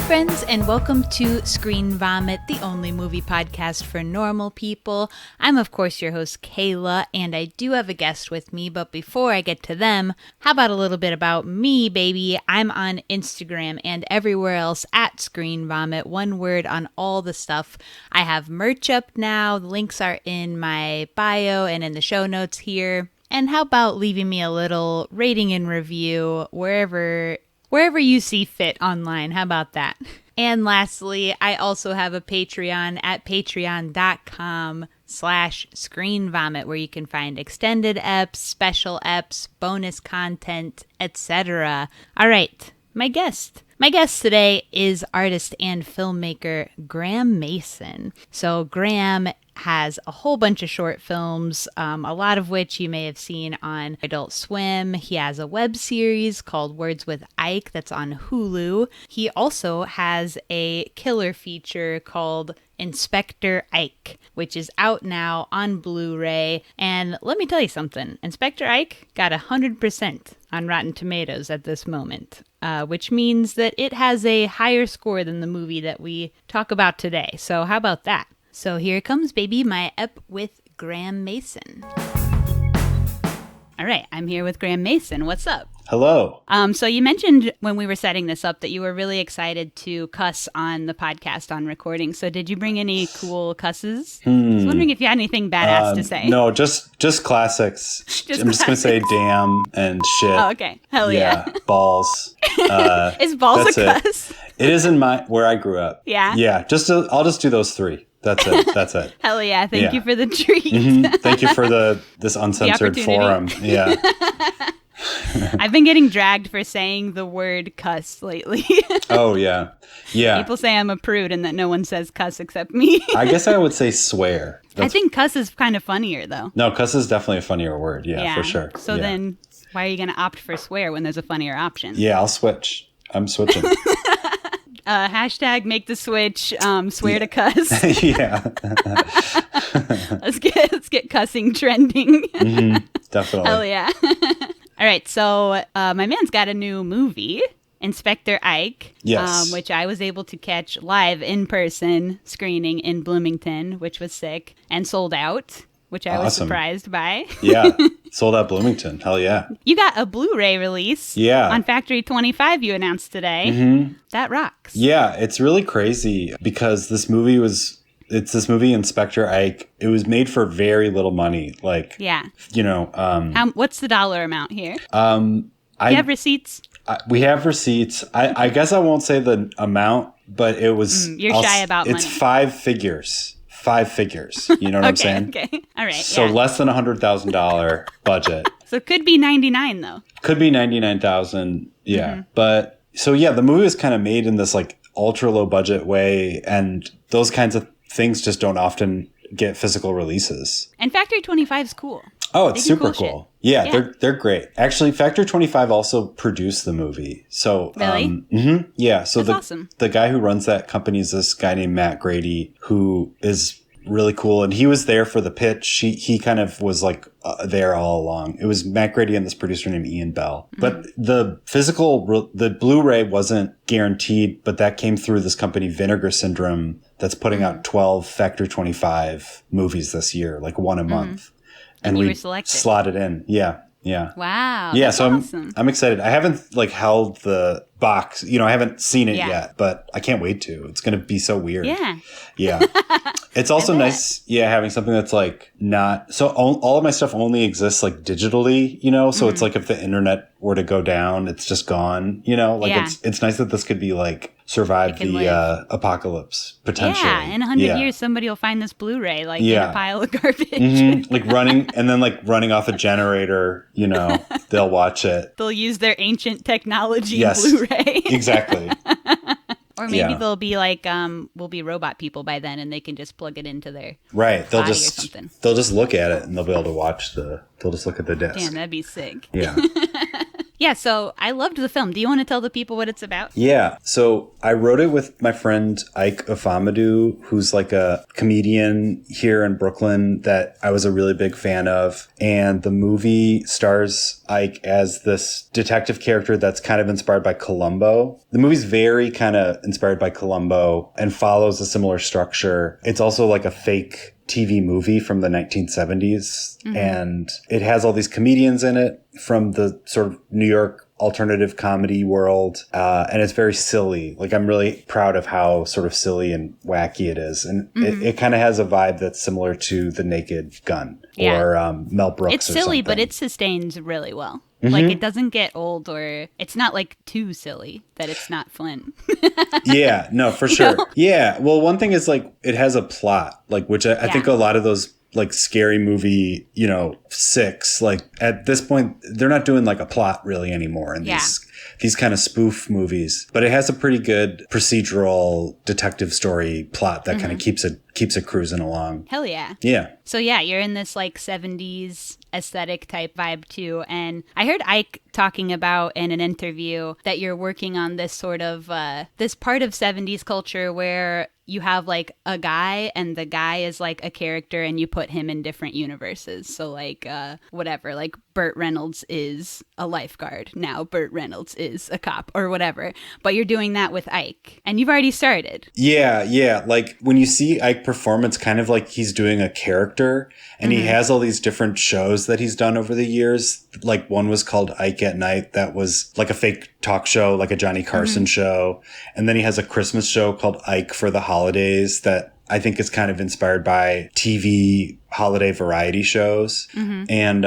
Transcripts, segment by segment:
friends, and welcome to Screen Vomit, the only movie podcast for normal people. I'm, of course, your host, Kayla, and I do have a guest with me, but before I get to them, how about a little bit about me, baby? I'm on Instagram and everywhere else at Screen Vomit, one word on all the stuff. I have merch up now. The links are in my bio and in the show notes here. And how about leaving me a little rating and review wherever you see fit online. How about that? And lastly, I also have a Patreon at patreon.com/screenvomit where you can find extended eps, special eps, bonus content, etc. All right, my guest. My guest today is artist and filmmaker Graham Mason. So Graham has a whole bunch of short films, a lot of which you may have seen on Adult Swim. He has a web series called Words with Ike that's on Hulu. He also has a killer feature called Inspector Ike, which is out now on Blu-ray. And let me tell you something. Inspector Ike got 100% on Rotten Tomatoes at this moment, which means that it has a higher score than the movie that we talk about today. So how about that? So here comes, baby, my ep with Graham Mason. All right, I'm here with Graham Mason. What's up? Hello. So you mentioned when we were setting this up that you were really excited to cuss on the podcast on recording. So did you bring any cool cusses? I was wondering if you had anything badass to say. No, just classics. Just going to say damn and shit. Oh, okay. Hell yeah. Balls. Is balls a cuss? It is in where I grew up. Yeah? Yeah, I'll just do those three. That's it. Hell yeah. Thank you for the treat. Mm-hmm. Thank you for this uncensored forum. Yeah. I've been getting dragged for saying the word cuss lately. Oh, yeah. Yeah. People say I'm a prude and that no one says cuss except me. I guess I would say swear. I think cuss is kind of funnier, though. No, cuss is definitely a funnier word. Yeah, for sure. So then why are you going to opt for swear when there's a funnier option? Yeah, I'll switch. I'm switching. Hashtag make the switch, swear to cuss. Yeah. Let's get cussing trending. Mm-hmm, definitely. Hell yeah. All right, so my man's got a new movie, Inspector Ike, yes. Which I was able to catch live in person screening in Bloomington, which was sick, and sold out, which I was surprised by. Yeah, sold out Bloomington. Hell yeah. You got a Blu-ray release on Factory 25 you announced today. Mm-hmm. That rocks. Yeah, it's really crazy because it's this movie, Inspector Ike. It was made for very little money. What's the dollar amount here? You have receipts? We have receipts. I guess I won't say the amount, but it was... you're shy about money. It's five figures. You know what I'm saying? Okay. All right. So less than $100,000 budget. So it could be 99 though. Could be 99,000. Yeah. Mm-hmm. But so the movie was kind of made in this like ultra low budget way, and those kinds of things just don't often get physical releases. And Factory 25 is cool. Oh, it's super cool. Yeah, they're great. Actually, Factory 25 also produced the movie. So really? Yeah. So that's awesome. The guy who runs that company is this guy named Matt Grady, who is really cool, and he was there for the pitch. He kind of was like there all along. It was Matt Grady and this producer named Ian Bell. Mm-hmm. But the Blu-ray wasn't guaranteed, but that came through this company Vinegar Syndrome that's putting out 12 Factory 25 movies this year, like one a month. And we were selected. Slotted in. Yeah. Wow. Yeah, so awesome. I'm excited. I haven't held the box. I haven't seen it yet, but I can't wait to. It's going to be so weird. Yeah. Yeah. It's also nice, having something that's like not... So all of my stuff only exists like digitally, So it's like if the internet were to go down, it's just gone, It's nice that this could be like survive the apocalypse potentially. Yeah, in 100 years, somebody will find this Blu-ray in a pile of garbage. Mm-hmm. Like running off a generator, they'll watch it. They'll use their ancient technology Blu-ray. Exactly. Or maybe they'll be like, we'll be robot people by then, and they can just plug it into their They'll body just or something. They'll just look at it, and they'll be able to watch they'll just look at the disc. Damn, that'd be sick. Yeah. Yeah, so I loved the film. Do you want to tell the people what it's about? Yeah. So I wrote it with my friend Ike Afamadu, who's like a comedian here in Brooklyn that I was a really big fan of. And the movie stars Ike as this detective character that's kind of inspired by Columbo. The movie's very kind of inspired by Columbo and follows a similar structure. It's also like a fake TV movie from the 1970s. And it has all these comedians in it from the sort of New York alternative comedy world. And it's very silly. Like, I'm really proud of how sort of silly and wacky it is. And it kind of has a vibe that's similar to The Naked Gun or Mel Brooks. It's silly, but it sustains really well. Like, it doesn't get old, or it's not like too silly that it's not Flint. Yeah, no, for sure. Know? Yeah. Well, one thing is like it has a plot, like, which I think a lot of those like scary movie, 6, like at this point, they're not doing like a plot really anymore in these kind of spoof movies, but it has a pretty good procedural detective story plot that kind of keeps it cruising along. Hell yeah. Yeah. So yeah, you're in this like 70s aesthetic type vibe too. And I heard Ike talking about in an interview that you're working on this sort of, this part of 70s culture where you have like a guy and the guy is like a character and you put him in different universes. So like, whatever, like Burt Reynolds is a lifeguard. Now Burt Reynolds is a cop or whatever. But you're doing that with Ike and you've already started. Yeah. Yeah. Like when you see Ike perform, it's kind of like he's doing a character and he has all these different shows that he's done over the years. Like one was called Ike at Night. That was like a fake talk show, like a Johnny Carson show. And then he has a Christmas show called Ike for the Holidays that I think is kind of inspired by TV holiday variety shows. And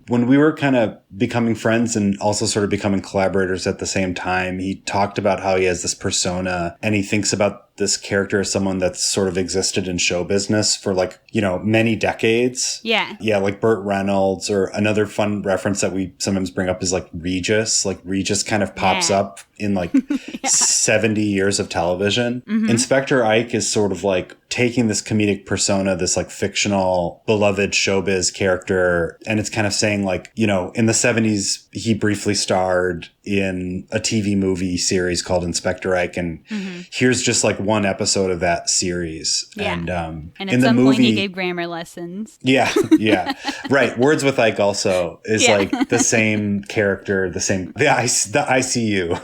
when we were kind of becoming friends and also sort of becoming collaborators at the same time, he talked about how he has this persona and he thinks about this character as someone that's sort of existed in show business for like, many decades. Yeah. Yeah, like Burt Reynolds, or another fun reference that we sometimes bring up is like Regis. Like Regis kind of pops up in like 70 years of television. Inspector Ike is sort of like taking this comedic persona, this like fictional beloved showbiz character. And it's kind of saying like, in the 70s, he briefly starred in a TV movie series called Inspector Ike. And here's just like one episode of that series. Yeah. And at in the some movie, point he gave grammar lessons. Yeah. Right. Words with Ike also is like the same character, the ICU,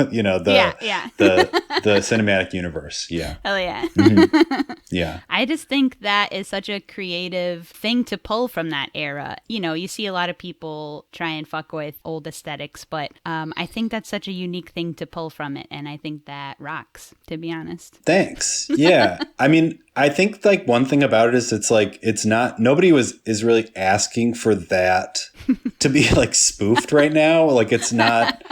the cinematic universe. Yeah. Hell yeah. Yeah. I just think that is such a creative thing to pull from that era. You see a lot of people try and fuck with old aesthetics, but I think that's such a unique thing to pull from it. And I think that rocks, to be honest. Thanks. Yeah. I mean, I think like one thing about it is it's like, it's not, nobody is really asking for that to be like spoofed right now. Like it's not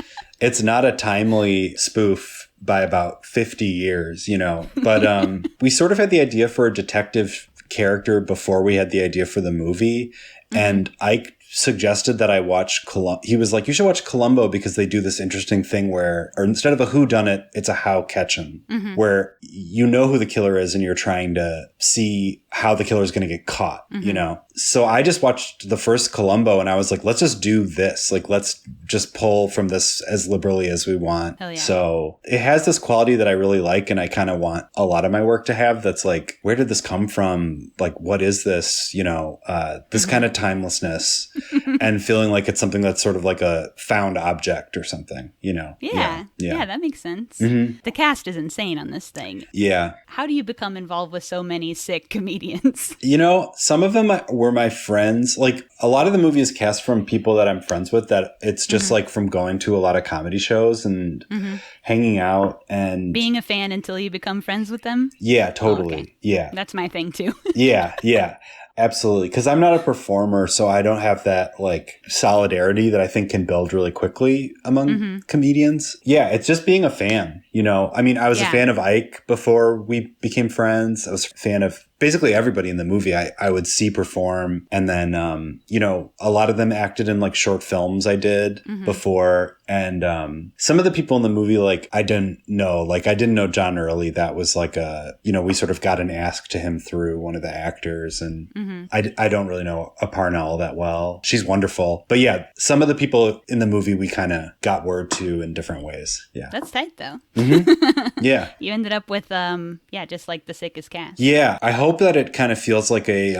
a timely spoof by about 50 years, but we sort of had the idea for a detective character before we had the idea for the movie. And Ike suggested that I watch Columbo. He was like, you should watch Columbo because they do this interesting thing where, or instead of a whodunit, it's a how catch 'em, where you know who the killer is and you're trying to see how the killer is going to get caught, So I just watched the first Columbo and I was like, let's just do this. Like, let's just pull from this as liberally as we want. Hell yeah. So it has this quality that I really like. And I kind of want a lot of my work to have that's like, where did this come from? Like, what is this? This kind of timelessness and feeling like it's something that's sort of like a found object or something, Yeah, that makes sense. The cast is insane on this thing. Yeah. How do you become involved with so many sick comedians? Some of them were my friends. Like a lot of the movie is cast from people that I'm friends with, that it's just like from going to a lot of comedy shows and hanging out and being a fan until you become friends with them. Yeah, totally. Oh, okay. Yeah. That's my thing too. Yeah. Absolutely. Because I'm not a performer, so I don't have that like solidarity that I think can build really quickly among comedians. Yeah, it's just being a fan, I mean, I was a fan of Ike before we became friends. I was a fan of basically everybody in the movie I would see perform. And then, a lot of them acted in like short films I did before. And some of the people in the movie, like, I didn't know. Like, I didn't know John Early. That was like we sort of got an ask to him through one of the actors. And I don't really know Aparna all that well. She's wonderful. But yeah, some of the people in the movie we kind of got word to in different ways. Yeah. That's tight, though. Yeah. You ended up with, just like the sickest cast. Yeah. I hope that it kind of feels like a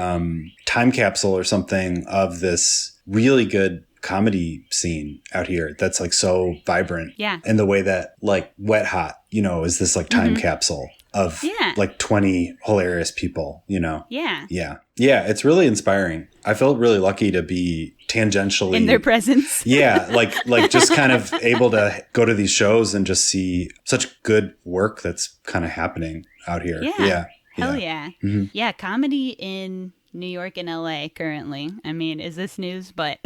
time capsule or something of this really good comedy scene out here that's like so vibrant. Yeah. In the way that like Wet Hot, is this like time capsule of like 20 hilarious people, Yeah. Yeah. Yeah. It's really inspiring. I felt really lucky to be tangentially in their presence. Yeah. Like just kind of able to go to these shows and just see such good work that's kind of happening out here. Yeah. Hell yeah. Yeah. Comedy in New York and LA currently. I mean, is this news? But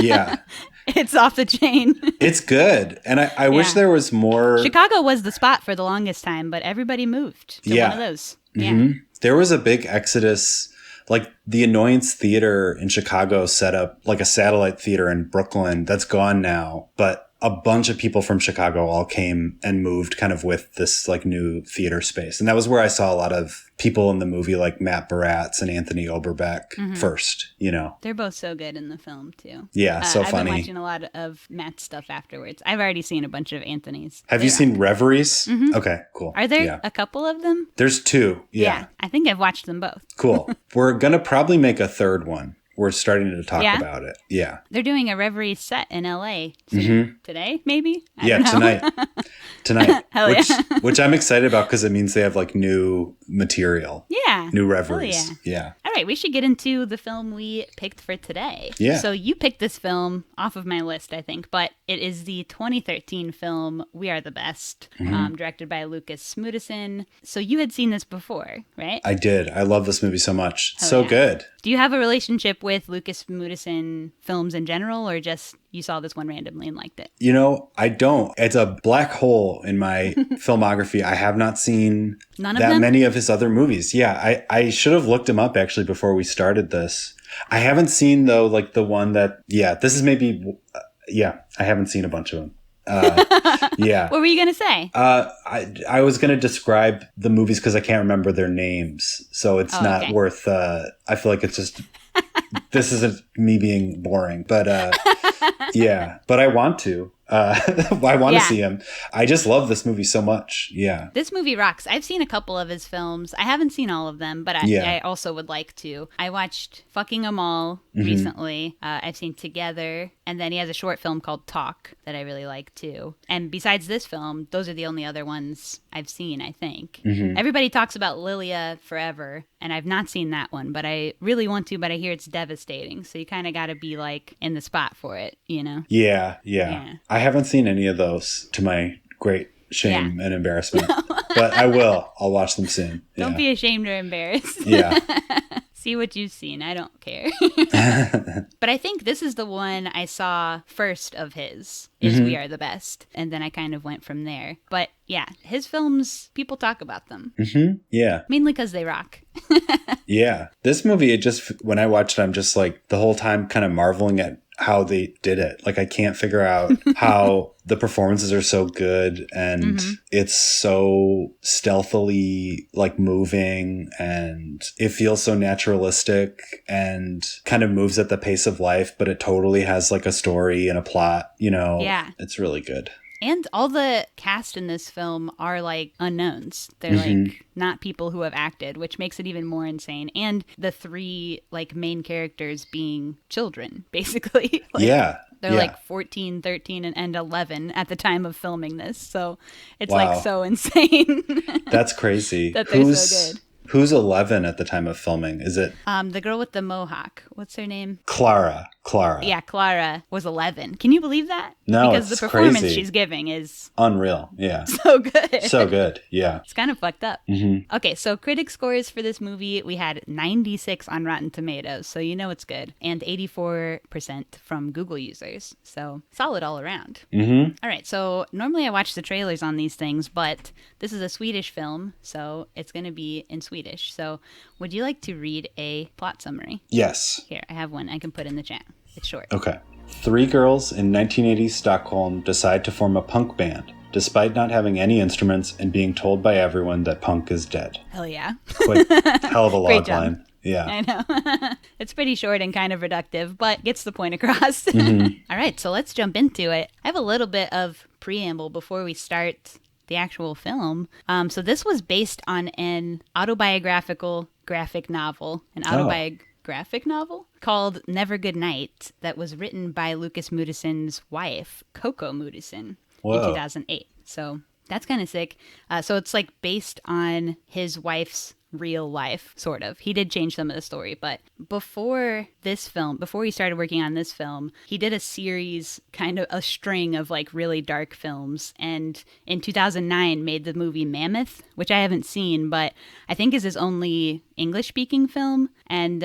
yeah, it's off the chain. It's good. And I wish there was more. Chicago was the spot for the longest time, but everybody moved to one of those. Yeah. There was a big exodus. Like the Annoyance Theater in Chicago set up like a satellite theater in Brooklyn that's gone now, but a bunch of people from Chicago all came and moved kind of with this like new theater space. And that was where I saw a lot of people in the movie like Matt Baratz and Anthony Oberbeck first, They're both so good in the film too. Yeah, so funny. I've been watching a lot of Matt's stuff afterwards. I've already seen a bunch of Anthony's. Have you seen Reveries? Okay, cool. Are there a couple of them? There's 2. Yeah. I think I've watched them both. Cool. We're going to probably make a third one. We're starting to talk about it. Yeah. They're doing a Reverie set in LA today, maybe? I don't know. Tonight. Hell which I'm excited about because it means they have like new material. Yeah. New Reveries. Yeah. All right. We should get into the film we picked for today. Yeah. So you picked this film off of my list, I think, but it is the 2013 film We Are the Best, directed by Lucas Moodysson. So you had seen this before, right? I did. I love this movie so much. So good. Do you have a relationship with Lucas Moodysson films in general, or just you saw this one randomly and liked it? I don't. It's a black hole in my filmography. I have not seen many of his other movies. Yeah, I should have looked him up actually before we started this. I haven't seen though, like the one that, this is maybe, I haven't seen a bunch of them. What were you going to say? I was going to describe the movies because I can't remember their names. So it's not worth, I feel like it's just, this isn't me being boring, but but I want to. I want to see him. I just love this movie so much. Yeah. This movie rocks. I've seen a couple of his films. I haven't seen all of them, but I also would like to. I watched Fucking 'Em All recently. I've seen Together. And then he has a short film called Talk that I really like too. And besides this film, those are the only other ones I've seen, I think. Everybody talks about Lilia Forever, and I've not seen that one, but I really want to, but I hear it's devastating. So you kind of got to be like in the spot for it, Yeah. I haven't seen any of those, to my great shame and embarrassment. But I will. I'll watch them soon. Don't be ashamed or embarrassed. Yeah. See what you've seen. I don't care. But I think this is the one I saw first of his, is We Are the Best. And then I kind of went from there. But yeah, his films, people talk about them. Yeah. Mainly because they rock. Yeah. This movie, when I watched it, I'm just like the whole time kind of marveling at how they did it. Like I can't figure out how the performances are so good and it's so stealthily like moving and it feels so naturalistic and kind of moves at the pace of life, but it totally has like a story and a plot, Yeah. It's really good. And all the cast in this film are like unknowns. They're like not people who have acted, which makes it even more insane. And the 3 like main characters being children, basically. They're like 14, 13, and 11 at the time of filming this. So it's like so insane. That's crazy. That they're so good. Who's 11 at the time of filming? Is it? The girl with the mohawk. What's her name? Clara. Yeah, Clara was 11. Can you believe that? No, because the performance crazy. She's giving is unreal. Yeah. So good. So good. Yeah. It's kind of fucked up. Okay, so critic scores for this movie, we had 96 on Rotten Tomatoes, so you know it's good, and 84% from Google users. So solid all around. All right, so normally I watch the trailers on these things, but this is a Swedish film, so it's going to be in Swedish. So would you like to read a plot summary? Yes. Here, I have one I can put in the chat. It's short. Okay. 3 girls in 1980s Stockholm decide to form a punk band, despite not having any instruments and being told by everyone that punk is dead. Hell yeah. Quite hell of a Great log job. line. Yeah. I know. It's pretty short and kind of reductive, but gets the point across. All right, so let's jump into it. I have a little bit of preamble before we start the actual film. So this was based on an autobiographical graphic novel, graphic novel called Never Good Night that was written by Lucas Moodyson's wife, Coco Moodysson, in 2008. So that's kind of sick. So it's like based on his wife's real life, sort of. He did change some of the story, but before he started working on this film, he did a series, kind of a string of like really dark films, and in 2009 made the movie Mammoth, which I haven't seen, but I think is his only English-speaking film, and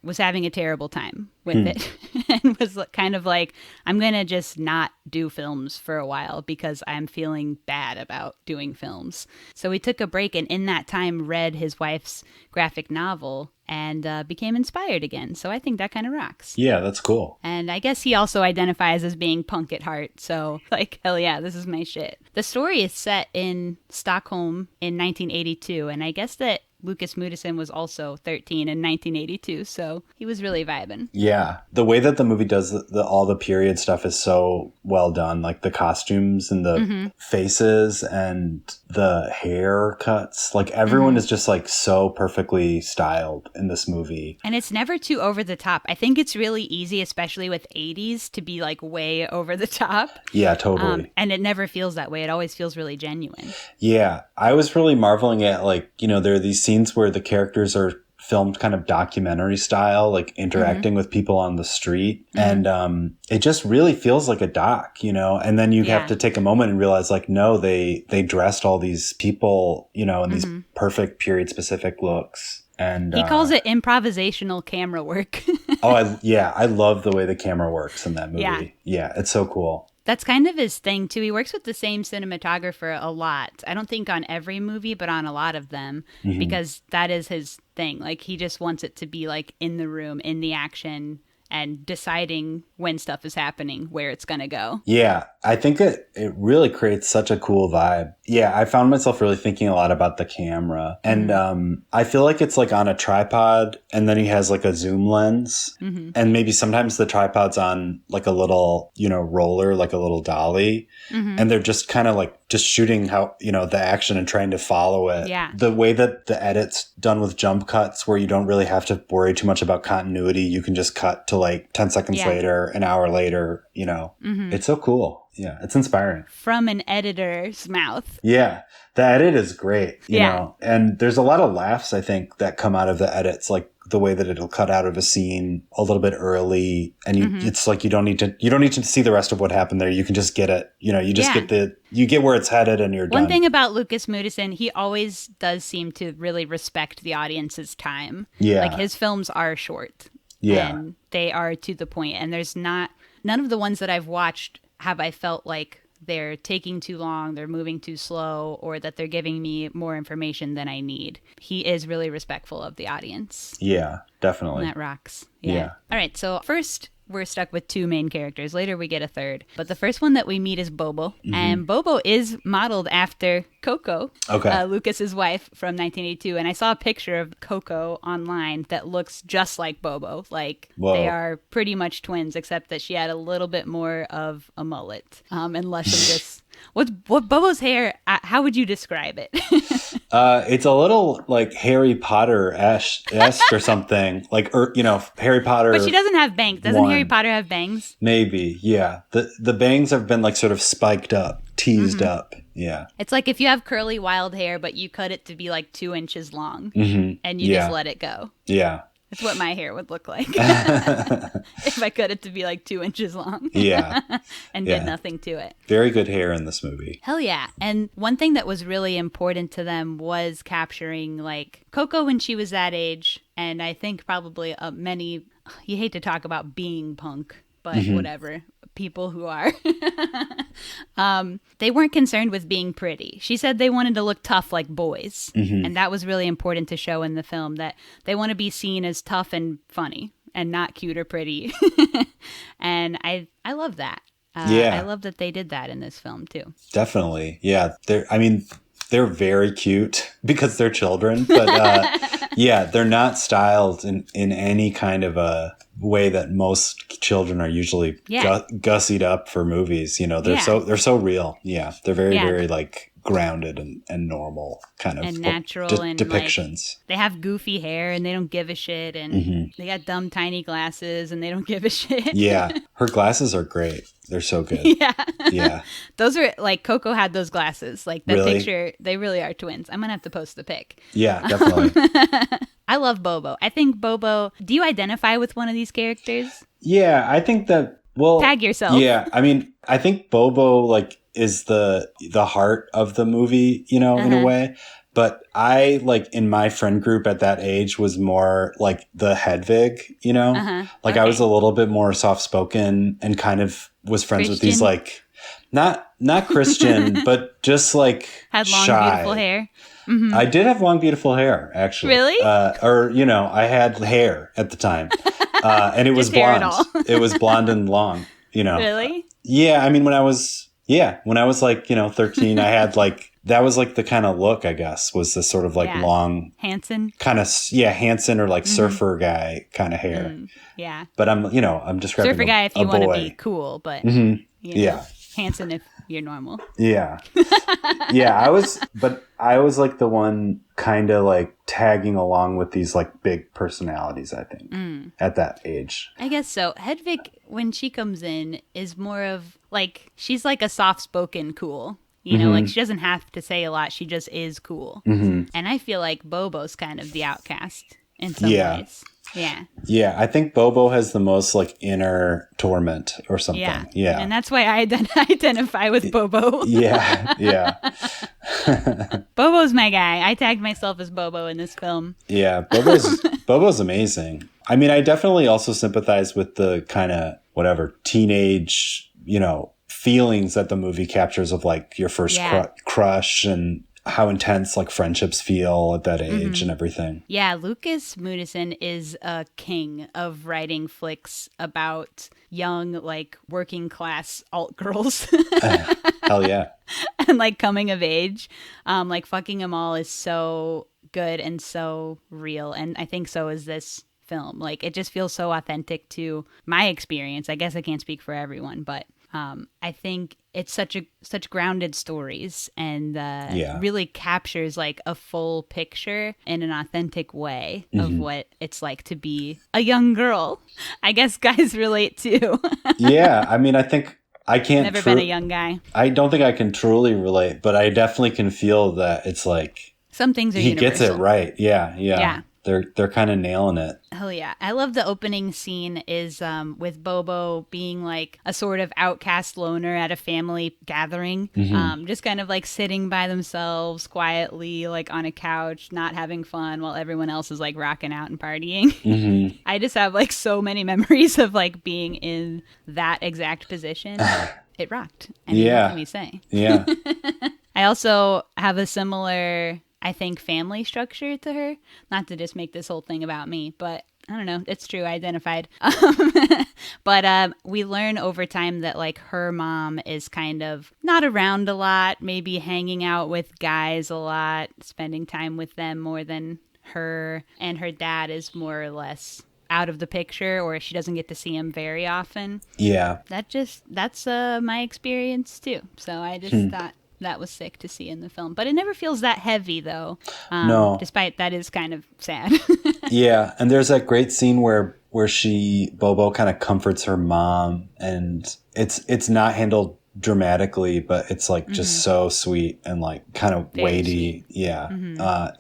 was having a terrible time with it, and was kind of like, I'm gonna just not do films for a while because I'm feeling bad about doing films. So he took a break, and in that time read his wife's graphic novel and became inspired again. So I think that kind of rocks. Yeah, that's cool. And I guess he also identifies as being punk at heart. So like, hell yeah, this is my shit. The story is set in Stockholm in 1982. And I guess that Lucas Moodysson was also 13 in 1982, so he was really vibing. Yeah. The way that the movie does all the period stuff is so well done. Like the costumes and the faces and the haircuts. Like everyone is just like so perfectly styled in this movie. And it's never too over the top. I think it's really easy, especially with 80s, to be like way over the top. Yeah, totally. And it never feels that way. It always feels really genuine. Yeah. I was really marveling at like, you know, there are these scenes where the characters are filmed kind of documentary style, like interacting with people on the street. And it just really feels like a doc, you know? And then you have to take a moment and realize like, no, they dressed all these people, you know, in these perfect period specific looks. And he calls it improvisational camera work. I love the way the camera works in that movie. Yeah, it's so cool. That's kind of his thing, too. He works with the same cinematographer a lot. I don't think on every movie, but on a lot of them, because that is his thing. Like, he just wants it to be, like, in the room, in the action, and deciding when stuff is happening, where it's going to go. Yeah, I think it really creates such a cool vibe. Yeah, I found myself really thinking a lot about the camera. And I feel like it's like on a tripod, and then he has like a zoom lens. And maybe sometimes the tripod's on like a little, you know, roller, like a little dolly. And they're just kind of like just shooting how, you know, the action and trying to follow it. Yeah. The way that the edit's done with jump cuts where you don't really have to worry too much about continuity. You can just cut to like 10 seconds later, an hour later, you know. It's so cool. Yeah, it's inspiring. From an editor's mouth. Yeah, the edit is great, you know. And there's a lot of laughs, I think, that come out of the edits, like the way that it'll cut out of a scene a little bit early, and it's like you don't need to see the rest of what happened there. You can just get it, you know. You just get where it's headed, and you're done. One thing about Lucas Moodysson, he always does seem to really respect the audience's time. Yeah, like his films are short. Yeah, and they are to the point. And there's none of the ones that I've watched have I felt like they're taking too long, they're moving too slow, or that they're giving me more information than I need. He is really respectful of the audience. Yeah, definitely. And that rocks. Yeah. All right, so first we're stuck with two main characters. Later we get a third. But the first one that we meet is Bobo. And Bobo is modeled after Coco, Lucas's wife from 1982. And I saw a picture of Coco online that looks just like Bobo. Like, they are pretty much twins, except that she had a little bit more of a mullet and less of this. What Bobo's hair, how would you describe it? It's a little like Harry Potter-esque or something. Like, you know, Harry Potter. But she doesn't have bangs. Doesn't Harry Potter have bangs? Maybe, yeah. The bangs have been like sort of spiked up, teased up. Yeah. It's like if you have curly wild hair, but you cut it to be like 2 inches long and you just let it go. Yeah. That's what my hair would look like if I cut it to be like 2 inches long. Yeah. And did nothing to it. Very good hair in this movie. Hell yeah. And one thing that was really important to them was capturing like Coco when she was that age. And I think probably many, you hate to talk about being punk, but whatever. People who are. They weren't concerned with being pretty. She said they wanted to look tough like boys. And that was really important to show in the film, that they want to be seen as tough and funny. and not cute or pretty. And I love that. Yeah. I love that they did that in this film too. Definitely. Yeah. They're very cute because they're children, but yeah, they're not styled in any kind of a way that most children are usually gussied up for movies. You know, they're so real. Yeah. They're very, very like grounded and normal kind of and natural and depictions. Like, they have goofy hair and they don't give a shit, and they got dumb tiny glasses and they don't give a shit. Yeah. Her glasses are great. They're so good. Yeah. Yeah. Those are like Coco had those glasses. Like that Really? picture, they really are twins. I'm going to have to post the pic. Yeah, definitely. I love Bobo. I think Bobo, do you identify with one of these characters? Yeah, I think that, well, tag yourself. Yeah. I mean, I think Bobo like is the heart of the movie, you know, in a way. But I, like, in my friend group at that age was more like the Hedwig, you know? Like, I was a little bit more soft-spoken and kind of was friends with these, like, not Christian, but just, like, had long, shy. beautiful hair. I did have long, beautiful hair, actually. Really? Or, you know, I had hair at the time. And it was blonde. It was blonde and long, you know? Really? Yeah. I mean, when I was like, you know, 13, I had like, that was like the kind of look, I guess, was this sort of like long Hanson kind of, Hanson or like surfer guy kind of hair. Yeah. But I'm describing surfer guy if you want to be cool, but you know, Hanson if you're normal. Yeah. Yeah. I was like the one kind of like tagging along with these like big personalities, I think, at that age. I guess so. Hedwig, when she comes in, is more of like, she's like a soft-spoken cool. You know, like she doesn't have to say a lot. She just is cool. And I feel like Bobo's kind of the outcast in some ways. Yeah. Yeah. I think Bobo has the most like inner torment or something. Yeah. And that's why I identify with Bobo. Yeah. Bobo's my guy. I tagged myself as Bobo in this film. Yeah. Bobo's amazing. I mean, I definitely also sympathize with the kind of teenage, you know, feelings that the movie captures of like your first crush and how intense like friendships feel at that age and everything. Yeah, Lucas Moodysson is a king of writing flicks about young, like working class alt girls. Hell yeah. And like coming of age. Like Fucking 'Em All is so good and so real. And I think so is this film. Like it just feels so authentic to my experience. I guess I can't speak for everyone, but I think it's such grounded stories and really captures like a full picture in an authentic way of what it's like to be a young girl. I guess guys relate too. Yeah, I mean, I think I can't. Never been a young guy. I don't think I can truly relate, but I definitely can feel that it's like some things are he universal. gets it right. Yeah. They're kind of nailing it. Hell yeah. I love the opening scene is with Bobo being like a sort of outcast loner at a family gathering. Just kind of like sitting by themselves quietly, like on a couch, not having fun while everyone else is like rocking out and partying. I just have like so many memories of like being in that exact position. It rocked. I mean, what can we say? Yeah. I also have a similar, I think, family structure to her. Not to just make this whole thing about me, but I don't know. It's true. I identified. But we learn over time that like her mom is kind of not around a lot, maybe hanging out with guys a lot, spending time with them more than her. And her dad is more or less out of the picture, or she doesn't get to see him very often. Yeah. That's my experience too. So I just thought that was sick to see in the film. But it never feels that heavy, though. No. Despite that is kind of sad. Yeah. And there's that great scene where Bobo kind of comforts her mom, and it's not handled dramatically, but it's like just so sweet and like kind of Very weighty. sweet. Yeah.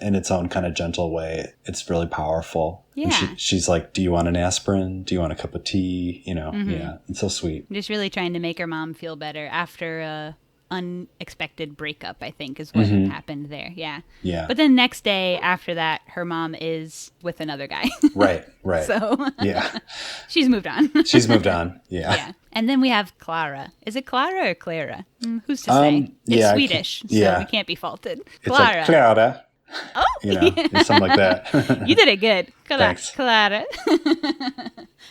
In its own kind of gentle way. It's really powerful. Yeah. And she's like, do you want an aspirin? Do you want a cup of tea? You know? Yeah. It's so sweet. Just really trying to make her mom feel better after unexpected breakup, I think, is what happened there. Yeah. But then next day after that, her mom is with another guy. Right. So yeah, she's moved on. Yeah. And then we have Clara. Is it Clara or Clara? Who's to say? It's Swedish, so we can't be faulted. It's like Clara. Oh, or something like that. You did it good. Thanks. Clara.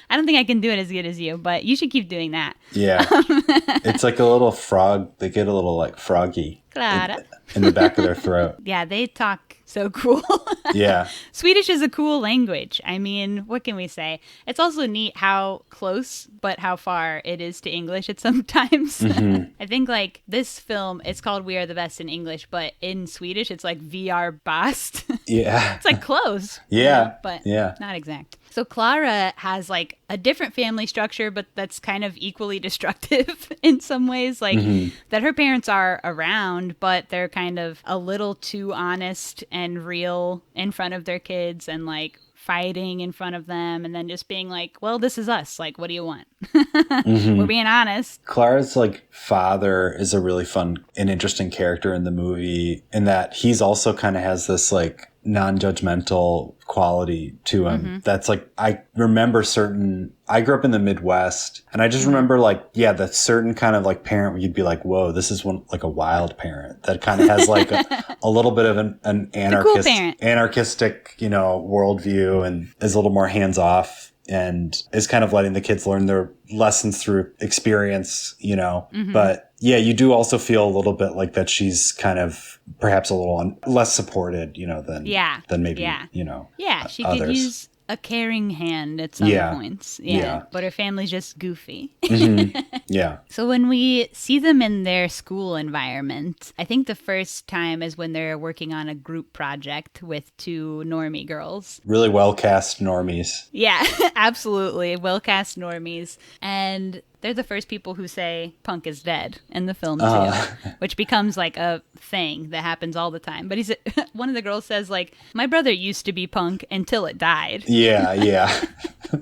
I don't think I can do it as good as you, but you should keep doing that. Yeah. It's like a little frog. They get a little like froggy Clara. in the back of their throat. Yeah, they talk so cool. Yeah. Swedish is a cool language. I mean, what can we say? It's also neat how close, but how far it is to English at sometimes. Mm-hmm. I think like this film, it's called We Are the Best in English, but in Swedish, it's like Vi är bäst. Yeah. It's like close. Yeah. But yeah. Not exact. So Clara has like a different family structure, but that's kind of equally destructive in some ways. Like that her parents are around, but they're kind of a little too honest and real in front of their kids and like fighting in front of them and then just being like, well, this is us. Like, what do you want? We're being honest. Clara's like father is a really fun and interesting character in the movie in that he's also kind of has this like non-judgmental quality to him. That's like, I remember I grew up in the Midwest and I just remember like, yeah, that certain kind of like parent where you'd be like, whoa, this is one like a wild parent that kind of has like a little bit of an anarchistic, worldview and is a little more hands off and is kind of letting the kids learn their lessons through experience, but yeah, you do also feel a little bit like that she's kind of perhaps a little less supported, than maybe, Yeah, she others. could use a caring hand at some points. Yeah. But her family's just goofy. Yeah. So when we see them in their school environment, I think the first time is when they're working on a group project with two normie girls. Really well-cast normies. Yeah, absolutely. Well-cast normies. And they're the first people who say punk is dead in the film too, which becomes like a thing that happens all the time. But one of the girls says like, my brother used to be punk until it died. Yeah.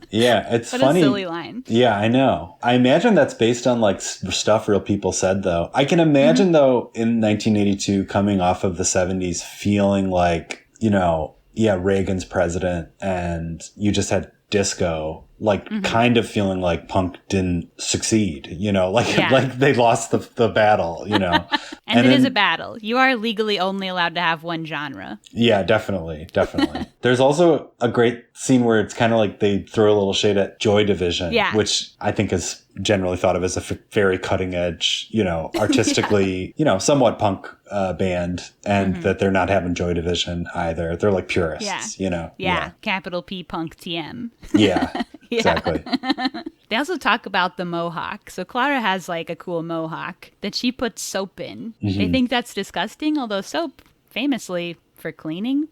Yeah, it's funny. What a silly line. Yeah, I know. I imagine that's based on like stuff real people said though. I can imagine though in 1982 coming off of the 70s feeling like, Reagan's president and you just had disco, like kind of feeling like punk didn't succeed, like they lost the battle, And it is a battle. You are legally only allowed to have one genre. Yeah, definitely. There's also a great scene where it's kind of like they throw a little shade at Joy Division, which I think is generally thought of as a very cutting edge, artistically, somewhat punk band, and that they're not having Joy Division either. They're like purists, Yeah. Capital P punk TM. Yeah, exactly. They also talk about the mohawk. So Clara has like a cool mohawk that she puts soap in. They think that's disgusting, although soap famously for cleaning.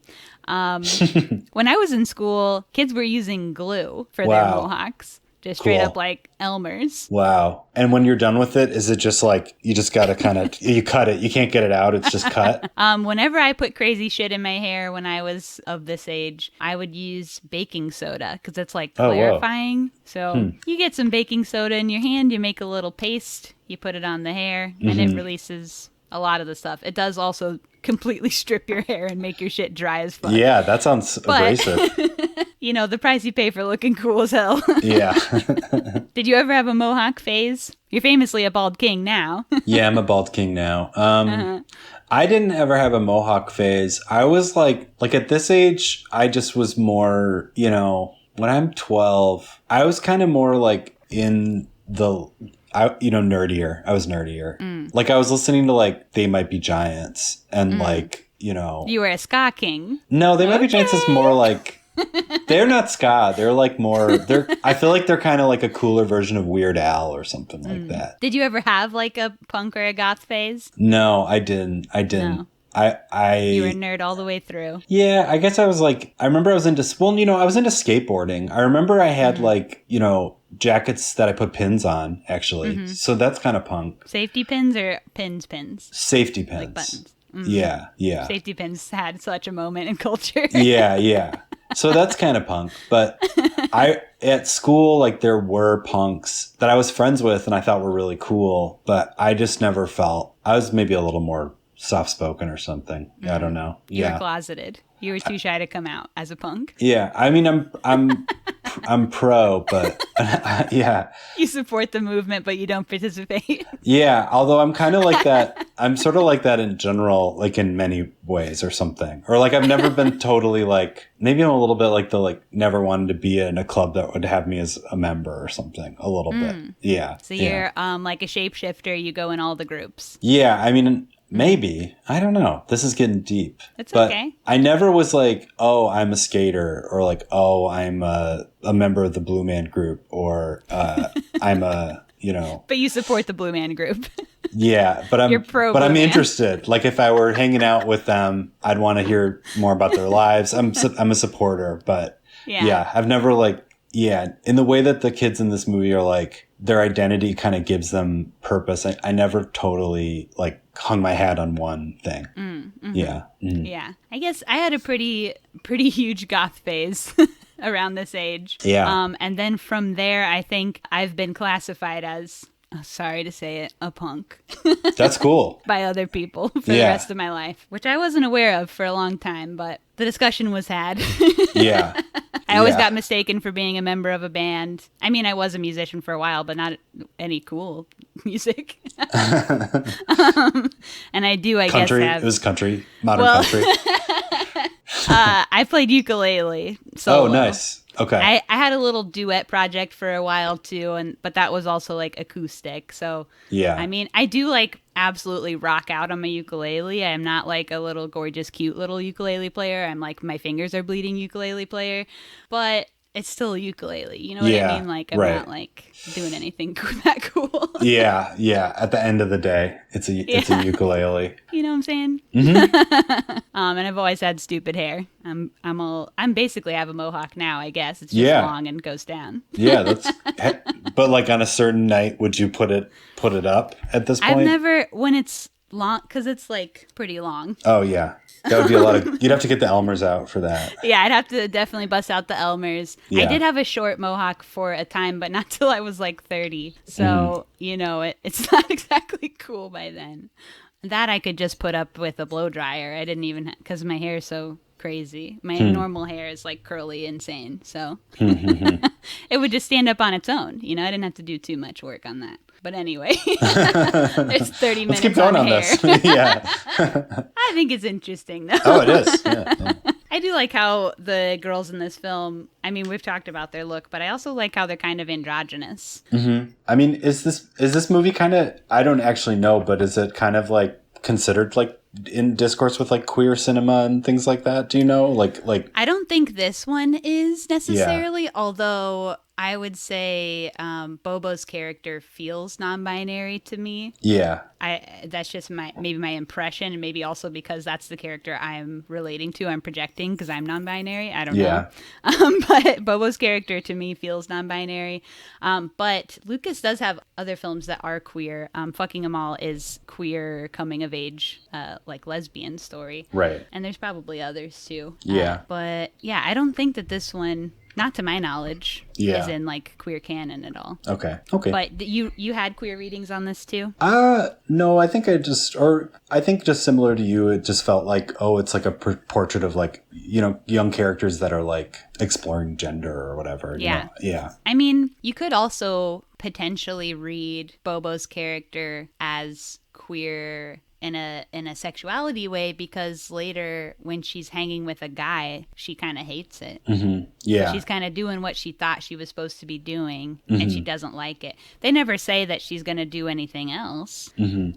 When I was in school, kids were using glue for their mohawks. Just straight up like Elmer's. Wow. And when you're done with it, is it just like, you just got to kind of, you cut it. You can't get it out. It's just cut. Whenever I put crazy shit in my hair when I was of this age, I would use baking soda because it's like clarifying. So you get some baking soda in your hand, you make a little paste, you put it on the hair, and it releases a lot of the stuff. It does also completely strip your hair and make your shit dry as fuck. Yeah, that sounds abrasive. The price you pay for looking cool as hell. Yeah. Did you ever have a mohawk phase? You're famously a bald king now. Yeah, I'm a bald king now. I didn't ever have a mohawk phase. I was like at this age, I just was more, when I'm 12, I was kind of more like in the nerdier. I was nerdier. Like I was listening to like They Might Be Giants and like, You were a ska king. No, They Might Be Giants is more like, they're not ska. They're like more, I feel like they're kind of like a cooler version of Weird Al or something like that. Did you ever have like a punk or a goth phase? No, I didn't. No. You were a nerd all the way through. Yeah, I guess I was like, I remember I was into, I was into skateboarding. I remember I had like, jackets that I put pins on, actually. So that's kind of punk. Safety pins or pins? Safety pins. Like buttons. Yeah. Safety pins had such a moment in culture. Yeah. So that's kind of punk. But at school, like there were punks that I was friends with and I thought were really cool, but I just never felt, I was maybe a little more soft-spoken or something. I don't know. You were closeted. You were too shy to come out as a punk. Yeah. I mean, I'm pro, but yeah. You support the movement, but you don't participate. Yeah. Although I'm kind of like that. I'm sort of like that in general, like in many ways or something. Or like I've never been totally like, maybe I'm a little bit like the like never wanted to be in a club that would have me as a member or something. A little bit. Yeah. So you're like a shapeshifter, you go in all the groups. Yeah, I mean, maybe. I don't know. This is getting deep. It's but okay. I never was like, oh, I'm a skater, or like, oh, I'm a member of the Blue Man Group, or I'm a, you know. But you support the Blue Man Group. Yeah, but I'm You're pro but I'm Blue Man. interested. Like if I were hanging out with them, I'd want to hear more about their lives. I'm a supporter, but yeah, I've never like in the way that the kids in this movie are like their identity kind of gives them purpose. I never totally like hung my hat on one thing. Yeah. Yeah. I guess I had a pretty huge goth phase around this age. Yeah. And then from there, I think I've been classified as, sorry to say it, a punk. That's cool. By other people for the rest of my life, which I wasn't aware of for a long time, but the discussion was had. Yeah. I always got mistaken for being a member of a band. I mean, I was a musician for a while, but not any cool music. And I do, I country, guess, have... It was country, modern country. I played ukulele solo. Oh, nice. Okay. I had a little duet project for a while too, but that was also like acoustic. So yeah, I mean, I do like absolutely rock out on my ukulele. I'm not like a little gorgeous, cute little ukulele player. I'm like my fingers are bleeding ukulele player, but it's still a ukulele. You know what I mean? Like I'm not like doing anything that cool. Yeah. At the end of the day, it's a ukulele. You know what I'm saying? Mm-hmm. And I've always had stupid hair. I'm basically have a mohawk now. I guess it's just long and goes down. Yeah, but like on a certain night, would you put it up at this point? I've never when it's long because it's like pretty long. Oh yeah. That would be a lot of... You'd have to get the Elmers out for that. Yeah, I'd have to definitely bust out the Elmers. Yeah. I did have a short mohawk for a time, but not till I was like 30. So, you know, it's not exactly cool by then. That I could just put up with a blow dryer. I didn't even... Because my hair is so crazy. My normal hair is like curly insane. So it would just stand up on its own. You know, I didn't have to do too much work on that. But anyway, there's 30 minutes Let's keep going on hair. this. Yeah. I think it's interesting, though. Oh, it is. Yeah. I do like how the girls in this film, I mean, we've talked about their look, but I also like how they're kind of androgynous. Mm-hmm. I mean, is this movie kind of, I don't actually know, but is it kind of like considered like in discourse with like queer cinema and things like that? Do you know? Like I don't think this one is necessarily, although I would say Bobo's character feels non-binary to me. Yeah. That's just maybe my impression, and maybe also because that's the character I'm relating to, I'm projecting because I'm non-binary. I don't know. But Bobo's character to me feels non-binary. But Lucas does have other films that are queer. Fucking 'Em All is queer coming of age, like lesbian story. Right. And there's probably others too. Yeah. But yeah, I don't think that this one, not to my knowledge, is in like queer canon at all. Okay. But you had queer readings on this too? No, I think just similar to you, it just felt like, oh, it's like a portrait of like, you know, young characters that are like exploring gender or whatever. Yeah. You know? Yeah. I mean, you could also potentially read Bobo's character as queer in a sexuality way, because later when she's hanging with a guy, she kind of hates it. Mm-hmm. Yeah. She's kind of doing what she thought she was supposed to be doing, and she doesn't like it. They never say that she's going to do anything else,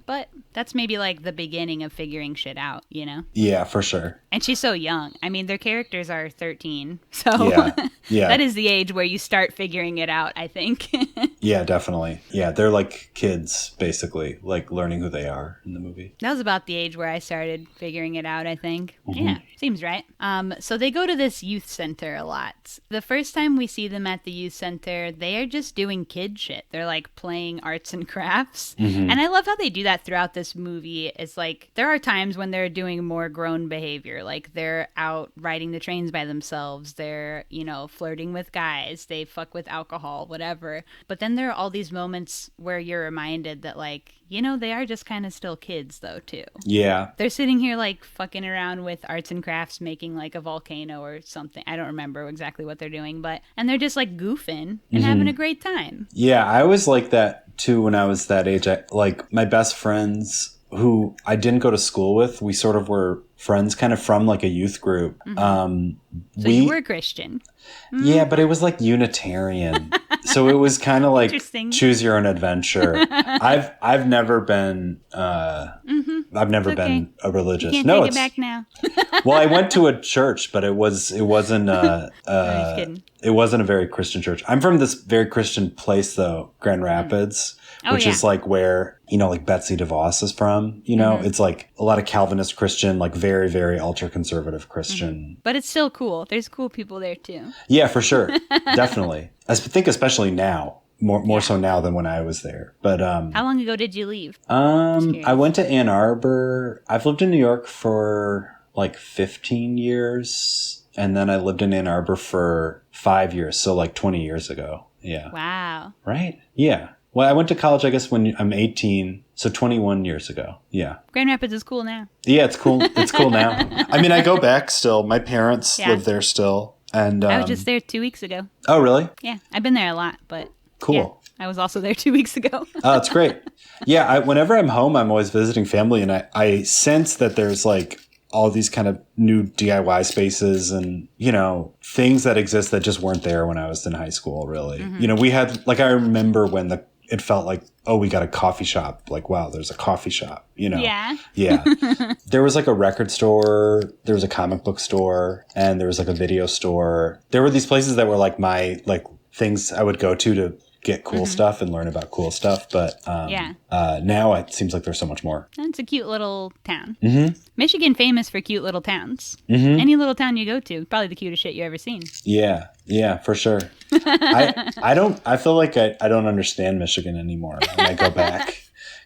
but that's maybe like the beginning of figuring shit out, you know? Yeah, for sure. And she's so young. I mean, their characters are 13, so yeah. that is the age where you start figuring it out, I think. Yeah, definitely. Yeah, they're like kids, basically, like learning who they are in the movie. That was about the age where I started figuring it out, I think. Yeah, seems right. So they go to this youth center a lot. The first time we see them at the youth center, they are just doing kid shit. They're like playing arts and crafts. And I love how they do that throughout this movie. It's like there are times when they're doing more grown behavior. Like they're out riding the trains by themselves. They're, you know, flirting with guys. They fuck with alcohol, whatever. But then there are all these moments where you're reminded that, like, you know, they are just kind of still kids, though, too. Yeah. They're sitting here, like, fucking around with arts and crafts, making, like, a volcano or something. I don't remember exactly what they're doing, and they're just, like, goofing and having a great time. Yeah, I was like that, too, when I was that age. Like, my best friends who I didn't go to school with. We sort of were friends kind of from like a youth group. So you were Christian. Yeah, but it was like Unitarian. So it was kind of like choose your own adventure. I've never been I've never been a religious. You can't take it back now. Well, I went to a church, but it wasn't I'm just kidding. It wasn't a very Christian church. I'm from this very Christian place though, Grand Rapids, which is like where, like Betsy DeVos is from, it's like a lot of Calvinist Christian, like very, very ultra conservative Christian. But it's still cool. There's cool people there too. Yeah, for sure. Definitely. I think especially now. More so now than when I was there. But how long ago did you leave? I went to Ann Arbor. I've lived in New York for like 15 years, and then I lived in Ann Arbor for 5 years, so like 20 years ago. Yeah. Wow. Right? Yeah. Well, I went to college, I guess, when I'm 18, so 21 years ago. Yeah. Grand Rapids is cool now. Yeah, it's cool. It's cool now. I mean, I go back still. My parents live there still. And I was just there 2 weeks ago. Oh, really? Yeah. I've been there a lot, but... Cool. Yeah, I was also there 2 weeks ago. Oh, it's great. Yeah, whenever I'm home, I'm always visiting family, and I sense that there's like all these kind of new DIY spaces and, things that exist that just weren't there when I was in high school, really. We had, like, I remember when it felt like, oh, we got a coffee shop. Like, wow, there's a coffee shop, Yeah. Yeah. There was like a record store, there was a comic book store, and there was like a video store. There were these places that were like my, like, things I would go to get cool stuff and learn about cool stuff. But now it seems like there's so much more. It's a cute little town. Michigan famous for cute little towns. Any little town you go to, probably the cutest shit you ever seen. Yeah, for sure. I feel like I don't understand Michigan anymore when I go back.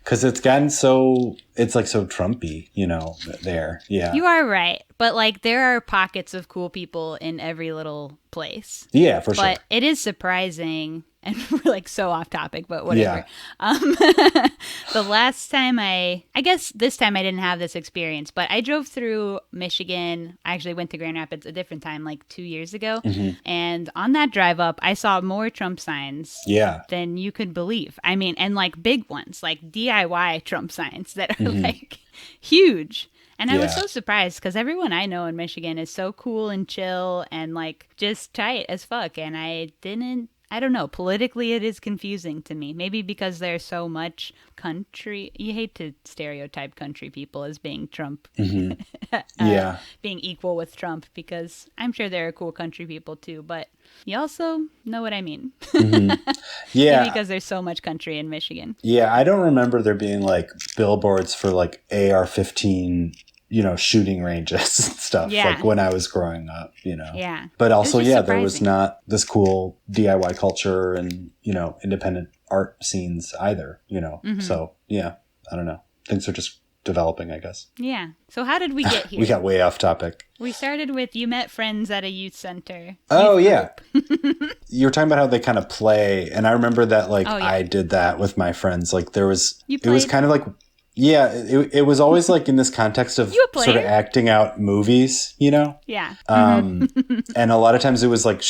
Because it's gotten it's like so Trumpy, there. Yeah. You are right. But like there are pockets of cool people in every little place. Yeah, for sure. But it is surprising, and we're like so off topic, but whatever. Yeah. The last time I guess this time I didn't have this experience, but I drove through Michigan. I actually went to Grand Rapids a different time, like 2 years ago. And on that drive up, I saw more Trump signs than you could believe. I mean, and like big ones, like DIY Trump signs that are like huge. And I was so surprised because everyone I know in Michigan is so cool and chill and like just tight as fuck. And I don't know, politically it is confusing to me. Maybe because there's so much country. You hate to stereotype country people as being Trump. Being equal with Trump, because I'm sure there are cool country people too. But you also know what I mean. Yeah. Maybe because there's so much country in Michigan. Yeah, I don't remember there being like billboards for like AR-15 shooting ranges and stuff like when I was growing up, Yeah. But also, there surprising. was not this cool DIY culture and, independent art scenes either, So, yeah, I don't know. Things are just developing, I guess. Yeah. So how did we get here? We got way off topic. We started with you met friends at a youth center. Oh, yeah. You were talking about how they kind of play. And I remember that, like, I did that with my friends. Like, it was kind of like... Yeah, it was always like in this context of sort of acting out movies, Yeah. And a lot of times it was like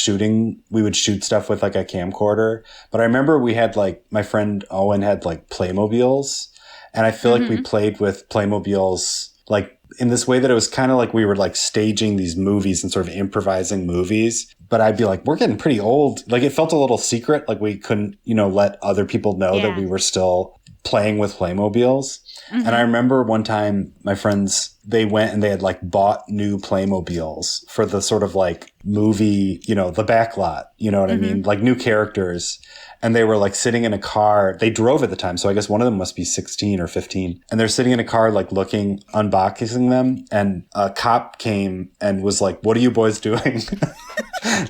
we would shoot stuff with like a camcorder. But I remember we had like, my friend Owen had like Playmobiles. And I feel like we played with Playmobiles like in this way that it was kind of like we were like staging these movies and sort of improvising movies. But I'd be like, we're getting pretty old. Like it felt a little secret. Like we couldn't, let other people know that we were still playing with Playmobiles. And I remember one time my friends, they went and they had like bought new Playmobiles for the sort of like movie, the back lot, you know what I mean? Like new characters. And they were like sitting in a car. They drove at the time. So I guess one of them must be 16 or 15. And they're sitting in a car, like unboxing them. And a cop came and was like, what are you boys doing?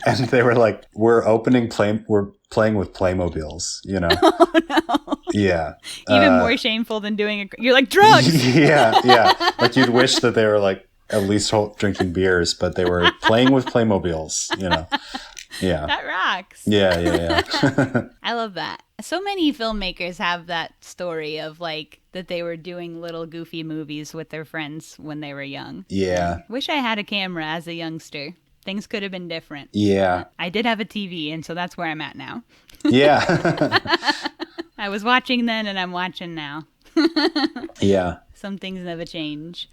And they were like, we're playing with Playmobiles, Oh, no. Yeah. Even more shameful than doing it. You're like, drugs! Yeah. Like you'd wish that they were like at least drinking beers, but they were playing with Playmobiles, Yeah. That rocks. Yeah. I love that. So many filmmakers have that story of like that they were doing little goofy movies with their friends when they were young. Yeah. Wish I had a camera as a youngster. Things could have been different. Yeah. I did have a TV, and so that's where I'm at now. Yeah. I was watching then, and I'm watching now. Yeah. Some things never change.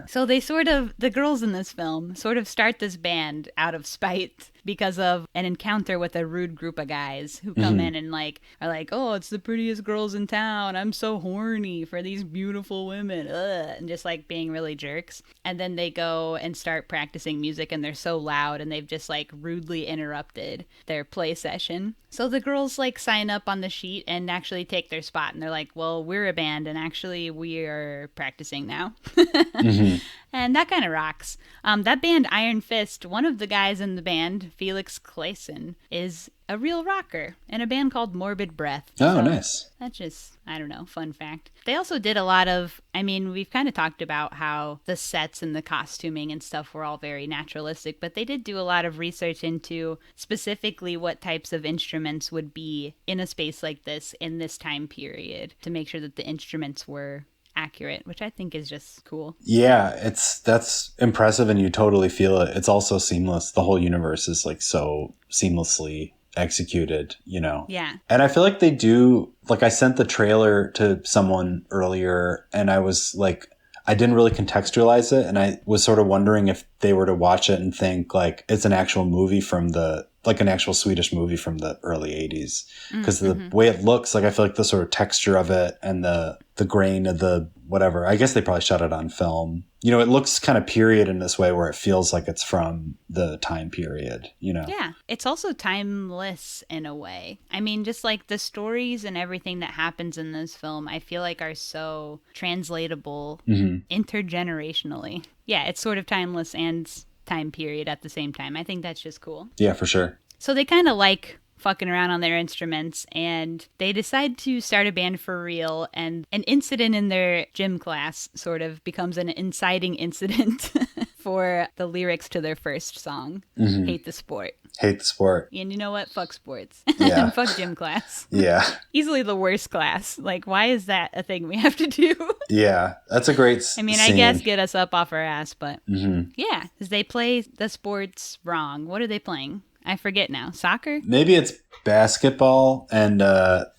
So the girls in this film sort of start this band out of spite because of an encounter with a rude group of guys who come in and like are like, oh, it's the prettiest girls in town. I'm so horny for these beautiful women. Ugh, and just like being really jerks. And then they go and start practicing music and they're so loud and they've just like rudely interrupted their play session. So the girls like sign up on the sheet and actually take their spot. And they're like, well, we're a band and actually we are practicing now. And that kind of rocks. That band Iron Fist, one of the guys in the band, Felix Clayson, is a real rocker in a band called Morbid Breath. Oh, so nice. That's just, I don't know, fun fact. They also did a lot of, I mean, we've kind of talked about how the sets and the costuming and stuff were all very naturalistic, but they did do a lot of research into specifically what types of instruments would be in a space like this in this time period to make sure that the instruments were accurate, which I think is just cool. Yeah, that's impressive and you totally feel it. It's also seamless. The whole universe is like so seamlessly executed, you know? Yeah. And I feel like they do, like I sent the trailer to someone earlier and I was like, I didn't really contextualize it. And I was sort of wondering if they were to watch it and think like it's an actual movie from like an actual Swedish movie from the early 80s. Because the way it looks, like I feel like the sort of texture of it and the grain of the whatever, I guess they probably shot it on film. You know, it looks kind of period in this way where it feels like it's from the time period, you know? Yeah. It's also timeless in a way. I mean, just like the stories and everything that happens in this film, I feel like are so translatable intergenerationally. Yeah, it's sort of timeless and time period at the same time. I think that's just cool. Yeah, for sure. So they kind of like fucking around on their instruments and they decide to start a band for real, and an incident in their gym class sort of becomes an inciting incident for the lyrics to their first song, Hate the Sport. Hate the sport. And you know what? Fuck sports. Yeah. Fuck gym class. Yeah. Easily the worst class. Like, why is that a thing we have to do? Yeah. That's a great I mean, scene. I guess get us up off our ass, but yeah, because they play the sports wrong. What are they playing? I forget now. Soccer? Maybe it's basketball, and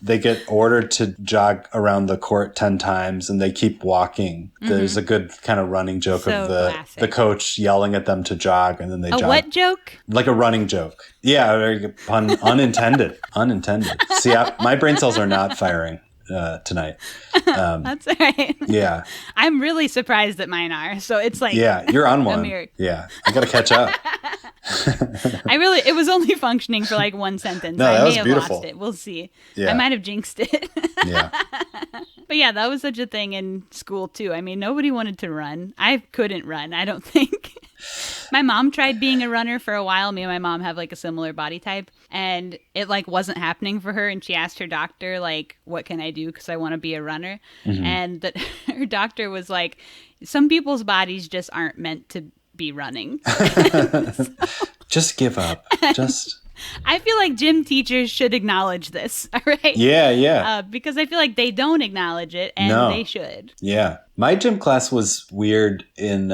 they get ordered to jog around the court 10 times, and they keep walking. There's a good kind of running joke So of classic. the coach yelling at them to jog, and then they jog. A what joke? Like a running joke. Yeah, very good pun. Unintended. Unintended. See, my brain cells are not firing tonight. That's all right. Yeah. I'm really surprised that mine are. So it's like, Yeah, you're on a one. miracle. Yeah, I got to catch up. It was only functioning for like one sentence. No, I that may was have beautiful. lost it. We'll see. Yeah. I might have jinxed it. Yeah. But yeah, that was such a thing in school too. I mean, nobody wanted to run. I couldn't run, I don't think. My mom tried being a runner for a while. Me and my mom have like a similar body type, and it like wasn't happening for her. And she asked her doctor, like, what can I do? Because I want to be a runner. And that her doctor was like, some people's bodies just aren't meant to be running. Just give up. Just... I feel like gym teachers should acknowledge this, all right? Yeah. Because I feel like they don't acknowledge it, and they should. Yeah. My gym class was weird in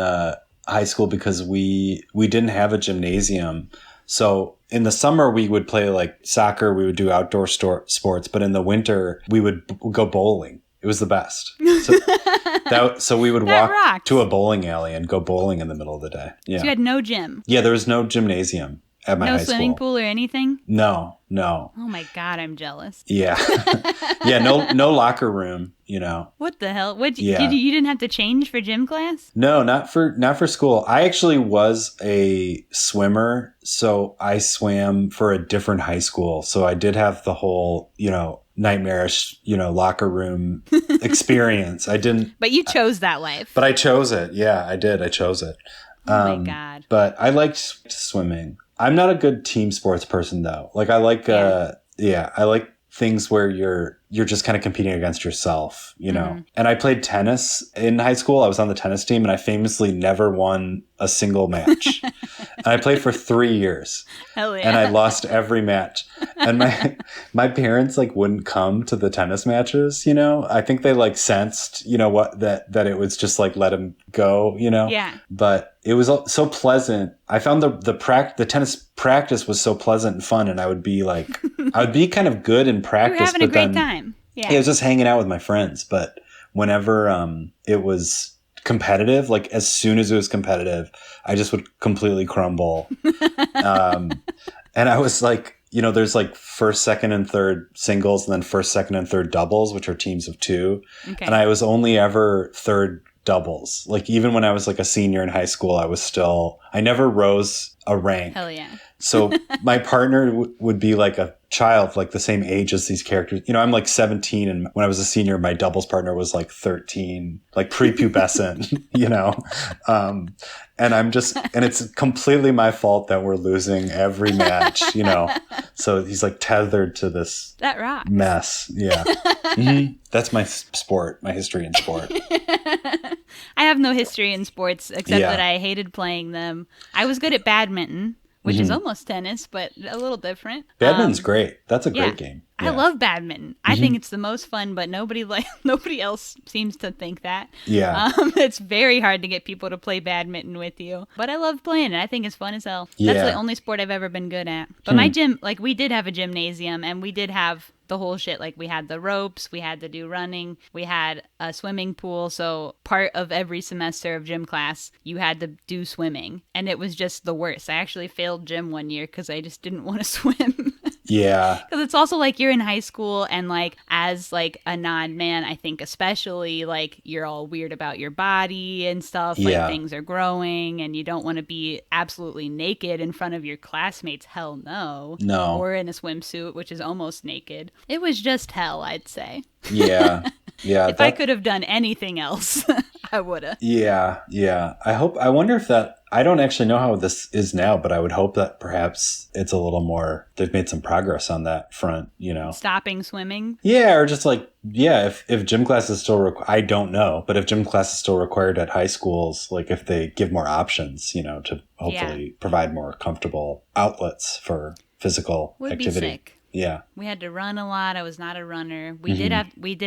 high school because we didn't have a gymnasium. So in the summer, we would play like soccer. We would do outdoor sports. But in the winter, we would go bowling. It was the best. So we would walk rocks. to a bowling alley and go bowling in the middle of the day. Yeah. So you had no gym? Yeah, there was no gymnasium at my high school. No swimming pool or anything? No. Oh my God, I'm jealous. Yeah. Yeah, no locker room, you know. What the hell? You didn't have to change for gym class? No, not for school. I actually was a swimmer, so I swam for a different high school. So I did have the whole, you know, nightmarish, you know, locker room experience. I didn't. But you chose that life. But I chose it. Yeah, I did. I chose it. Oh my God. But I liked swimming. I'm not a good team sports person though. Like I like, I like things where you're just kind of competing against yourself, you know? And I played tennis in high school. I was on the tennis team and I famously never won a single match. And I played for 3 years. Hell yeah. And I lost every match. And my parents like wouldn't come to the tennis matches, you know? I think they like sensed, you know, what that it was just like let him go, you know? Yeah. But it was so pleasant. I found the tennis practice was so pleasant and fun, and I would be kind of good in practice. You were having a great time. Yeah. I was just hanging out with my friends, but whenever it was competitive, like as soon as it was competitive, I just would completely crumble. And I was like, there's like first, second, and third singles, and then first, second, and third doubles, which are teams of 2. Okay. And I was only ever third doubles. Like even when I was like a senior in high school, I never rose a rank. Hell yeah. So my partner would be like a child, like the same age as these characters. I'm like 17, and when I was a senior, my doubles partner was like 13, like prepubescent, and it's completely my fault that we're losing every match, So he's like tethered to this that rocks. Mess. Yeah. Mm-hmm. That's my sport, my history in sport. I have no history in sports except that I hated playing them. I was good at badminton, which is almost tennis, but a little different. Badminton's great. That's a great game. Yeah. I love badminton. I think it's the most fun, but nobody else seems to think that. Yeah. It's very hard to get people to play badminton with you. But I love playing it. I think it's fun as hell. Yeah. That's the only sport I've ever been good at. But my gym, like we did have a gymnasium, and we did have the whole shit. Like we had the ropes, we had to do running, we had a swimming pool. So part of every semester of gym class, you had to do swimming. And it was just the worst. I actually failed gym one year because I just didn't want to swim. Yeah. Because it's also like you're in high school, and like as like a non-man, I think especially like you're all weird about your body and stuff. Like things are growing, and you don't want to be absolutely naked in front of your classmates. Hell no. No. Or in a swimsuit, which is almost naked. It was just hell, I'd say. Yeah. Yeah. If I could have done anything else, I would have. Yeah. Yeah. I wonder if I don't actually know how this is now, but I would hope that perhaps it's a little more, they've made some progress on that front, Stopping swimming? Yeah, or just like, if gym class is still, I don't know, but if gym class is still required at high schools, like if they give more options, to hopefully provide more comfortable outlets for physical activity. Would be sick. Yeah. We had to run a lot. I was not a runner. We did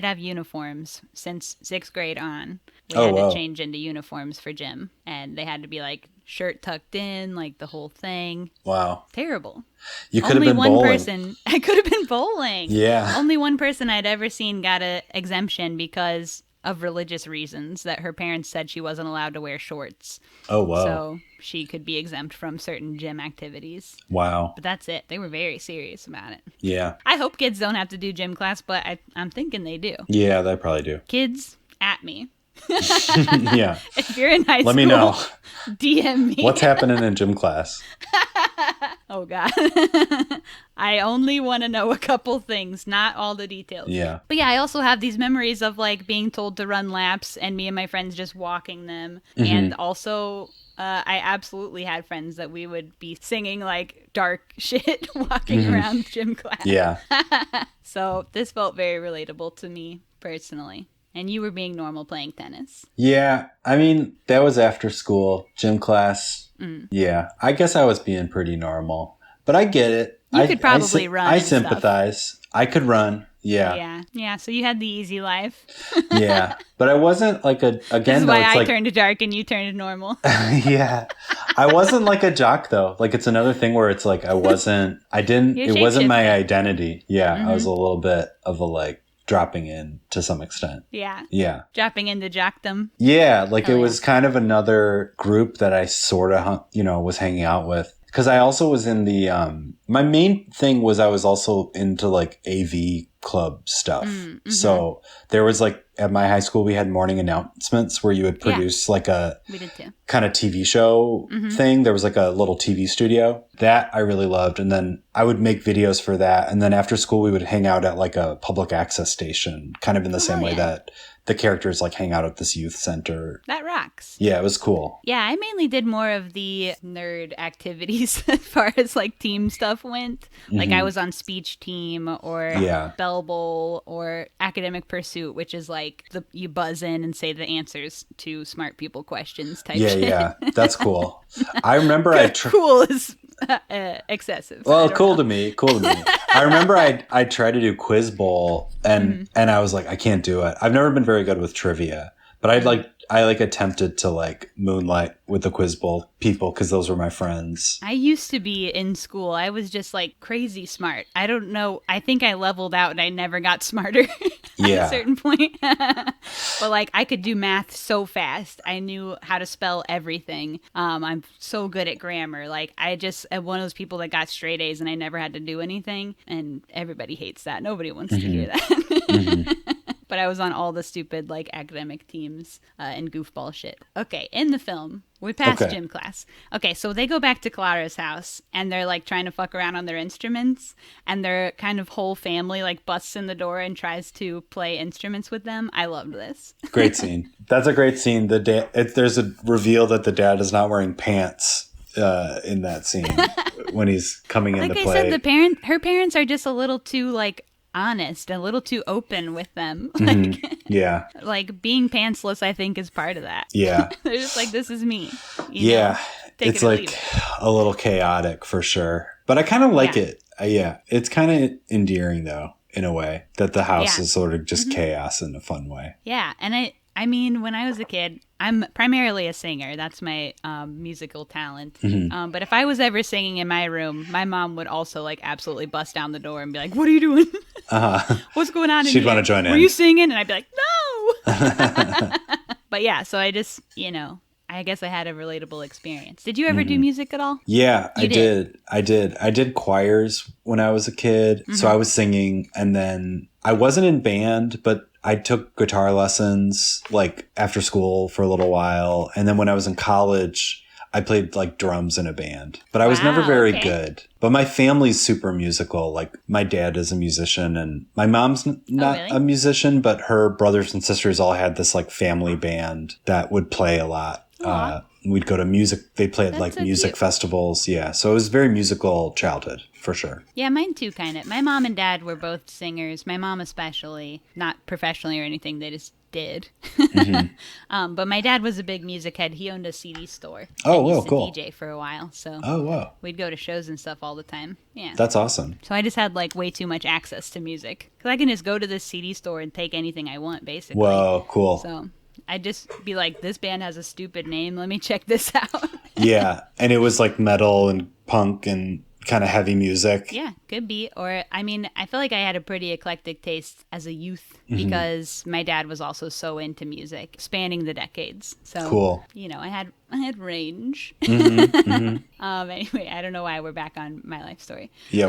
have uniforms since 6th grade on. We had to change into uniforms for gym, and they had to be like shirt tucked in, like the whole thing. Wow. Terrible. You could have been bowling. I could have been bowling. Yeah. Only one person I'd ever seen got an exemption of religious reasons, that her parents said she wasn't allowed to wear shorts. Oh, wow. So she could be exempt from certain gym activities. Wow. But that's it. They were very serious about it. Yeah. I hope kids don't have to do gym class, but I'm thinking they do. Yeah, they probably do. Kids, at me. Yeah. If you're in high school, let me know. DM me. What's happening in gym class? Oh, God. I only want to know a couple things, not all the details. Yeah. But yeah, I also have these memories of like being told to run laps and me and my friends just walking them. And also, I absolutely had friends that we would be singing like dark shit walking around gym class. Yeah. So this felt very relatable to me personally. And you were being normal playing tennis. Yeah. I mean, that was after school, gym class. Yeah. I guess I was being pretty normal. But I get it. You could probably run. I sympathize. I could run. Yeah. Yeah. So you had the easy life. Yeah. But I wasn't like this is why I turned to dark and you turned to normal. Yeah. I wasn't like a jock though. Like it's another thing where it's like it wasn't my identity. Yeah. I was a little bit of a like dropping in to some extent. Yeah. Yeah. Dropping into jockdom. Yeah. Like it was kind of another group that I sort of, was hanging out with. Because I also was in the, my main thing was I was also into like AV club stuff. So there was like, at my high school, we had morning announcements where you would produce like a kind of TV show thing. There was like a little TV studio that I really loved. And then I would make videos for that. And then after school, we would hang out at like a public access station, kind of in the same way that the characters like hang out at this youth center. That rocks. Yeah, it was cool. Yeah, I mainly did more of the nerd activities as far as like team stuff went. Like I was on speech team or Bell Bowl or academic pursuit, which is like you buzz in and say the answers to smart people questions type shit. Yeah, that's cool. I remember cool is excessive. Well, cool to me. I remember I tried to do Quiz Bowl and I was like, I can't do it. I've never been very good with trivia, but I attempted to like moonlight with the Quiz Bowl people because those were my friends. I used to be in school. I was just like crazy smart. I don't know. I think I leveled out and I never got smarter at a certain point. But like I could do math so fast. I knew how to spell everything. I'm so good at grammar. Like I just am one of those people that got straight A's and I never had to do anything. And everybody hates that. Nobody wants to hear that. But I was on all the stupid like academic teams and goofball shit. Okay, in the film, we passed gym class. Okay, so they go back to Clara's house and they're like trying to fuck around on their instruments, and their kind of whole family like busts in the door and tries to play instruments with them. I loved this. Great scene. That's a great scene. There's a reveal that the dad is not wearing pants in that scene when he's coming into play. Like I said, her parents are just a little too like honest, a little too open with them. Like, yeah. Like being pantsless, I think, is part of that. Yeah. They're just like, this is me. It's like a little chaotic for sure. But I kind of like it. Yeah. It's kind of endearing, though, in a way, that the house is sort of just chaos in a fun way. Yeah. And I mean, when I was a kid, I'm primarily a singer. That's my musical talent. But if I was ever singing in my room, my mom would also like absolutely bust down the door and be like, "What are you doing? What's going on in here? She'd want to join in. Were you singing?" And I'd be like, "No." But yeah, so I just, I guess I had a relatable experience. Did you ever do music at all? Yeah, I did. I did choirs when I was a kid. So I was singing, and then I wasn't in band, but I took guitar lessons like after school for a little while. And then when I was in college, I played like drums in a band, but I was never very good. But my family's super musical. Like my dad is a musician and my mom's not a musician, but her brothers and sisters all had this like family band that would play a lot. We'd go to music. They played like music festivals. Yeah. So it was a very musical childhood for sure. Yeah, mine too, kind of. My mom and dad were both singers. My mom especially, not professionally or anything. They just did. But my dad was a big music head. He owned a CD store. Oh, wow, cool. DJ for a while. So we'd go to shows and stuff all the time. Yeah. That's awesome. So I just had like way too much access to music. Because I can just go to this CD store and take anything I want, basically. Whoa, cool. So I'd just be like, this band has a stupid name. Let me check this out. Yeah. And it was like metal and punk and kind of heavy music. Yeah, could be. Or, I mean, I feel like I had a pretty eclectic taste as a youth because my dad was also so into music, spanning the decades. So, cool. I had range. Anyway, I don't know why we're back on my life story. Yeah,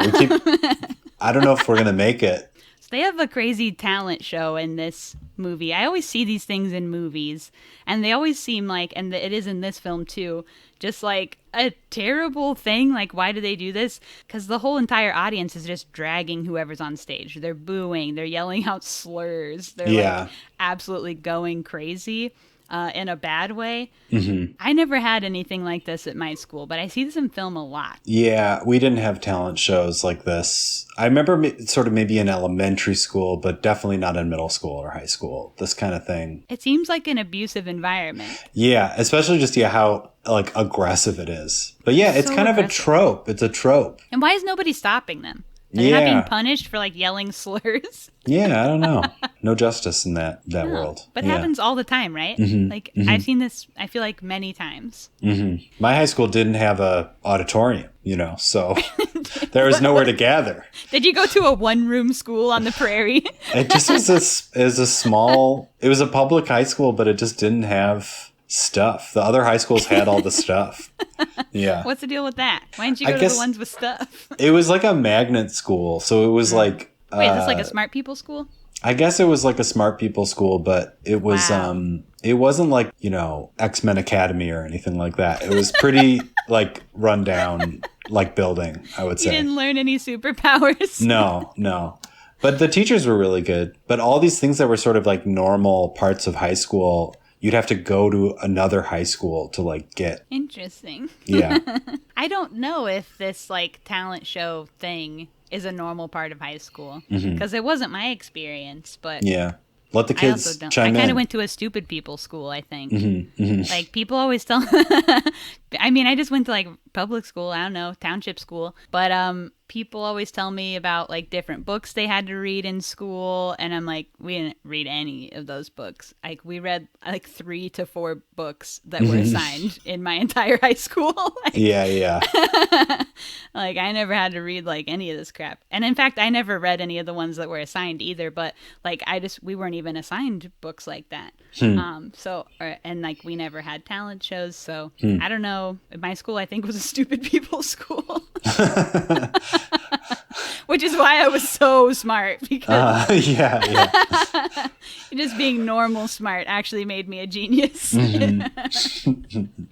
I don't know if we're going to make it. They have a crazy talent show in this movie. I always see these things in movies, and they always seem like, and it is in this film too, just like a terrible thing. Like, why do they do this? Because the whole entire audience is just dragging whoever's on stage. They're booing, they're yelling out slurs, they're like absolutely going crazy. In a bad way. I never had anything like this at my school, but I see this in film a lot. Yeah, we didn't have talent shows like this. I remember sort of maybe in elementary school, but definitely not in middle school or high school, this kind of thing. It seems like an abusive environment. Yeah, especially just how like aggressive it is. But yeah, it's kind of a trope. It's a trope. And why is nobody stopping them? They're not being punished for like yelling slurs. Yeah, I don't know. No justice in that world. But it happens all the time, right? Like I've seen this, I feel like many times. My high school didn't have a auditorium, so there was nowhere to gather. Did you go to a one-room school on the prairie? It just it was a public high school, but it just didn't have stuff. The other high schools had all the stuff. Yeah. What's the deal with that? Why didn't you go to the ones with stuff? It was like a magnet school. So it was like... Wait, is this like a smart people school? I guess it was like a smart people school, but it was... it wasn't like, X-Men Academy or anything like that. It was pretty like run down like building, I would say. You didn't learn any superpowers? No. But the teachers were really good. But all these things that were sort of like normal parts of high school... You'd have to go to another high school to like get. Interesting. Yeah. I don't know if this like talent show thing is a normal part of high school because it wasn't my experience, but yeah. Let the kids chime in. I kind of went to a stupid people school, I think. Like people always tell I mean, I just went to like public school, I don't know, township school. But people always tell me about like different books they had to read in school, and I'm like, we didn't read any of those books. Like we read like 3 to 4 books that were assigned in my entire high school. Like, Yeah. like I never had to read like any of this crap. And in fact, I never read any of the ones that were assigned either, but like we weren't even assigned books like that. And like we never had talent shows, so I don't know. My school I think was a stupid people's school. Which is why I was so smart, because just being normal smart actually made me a genius.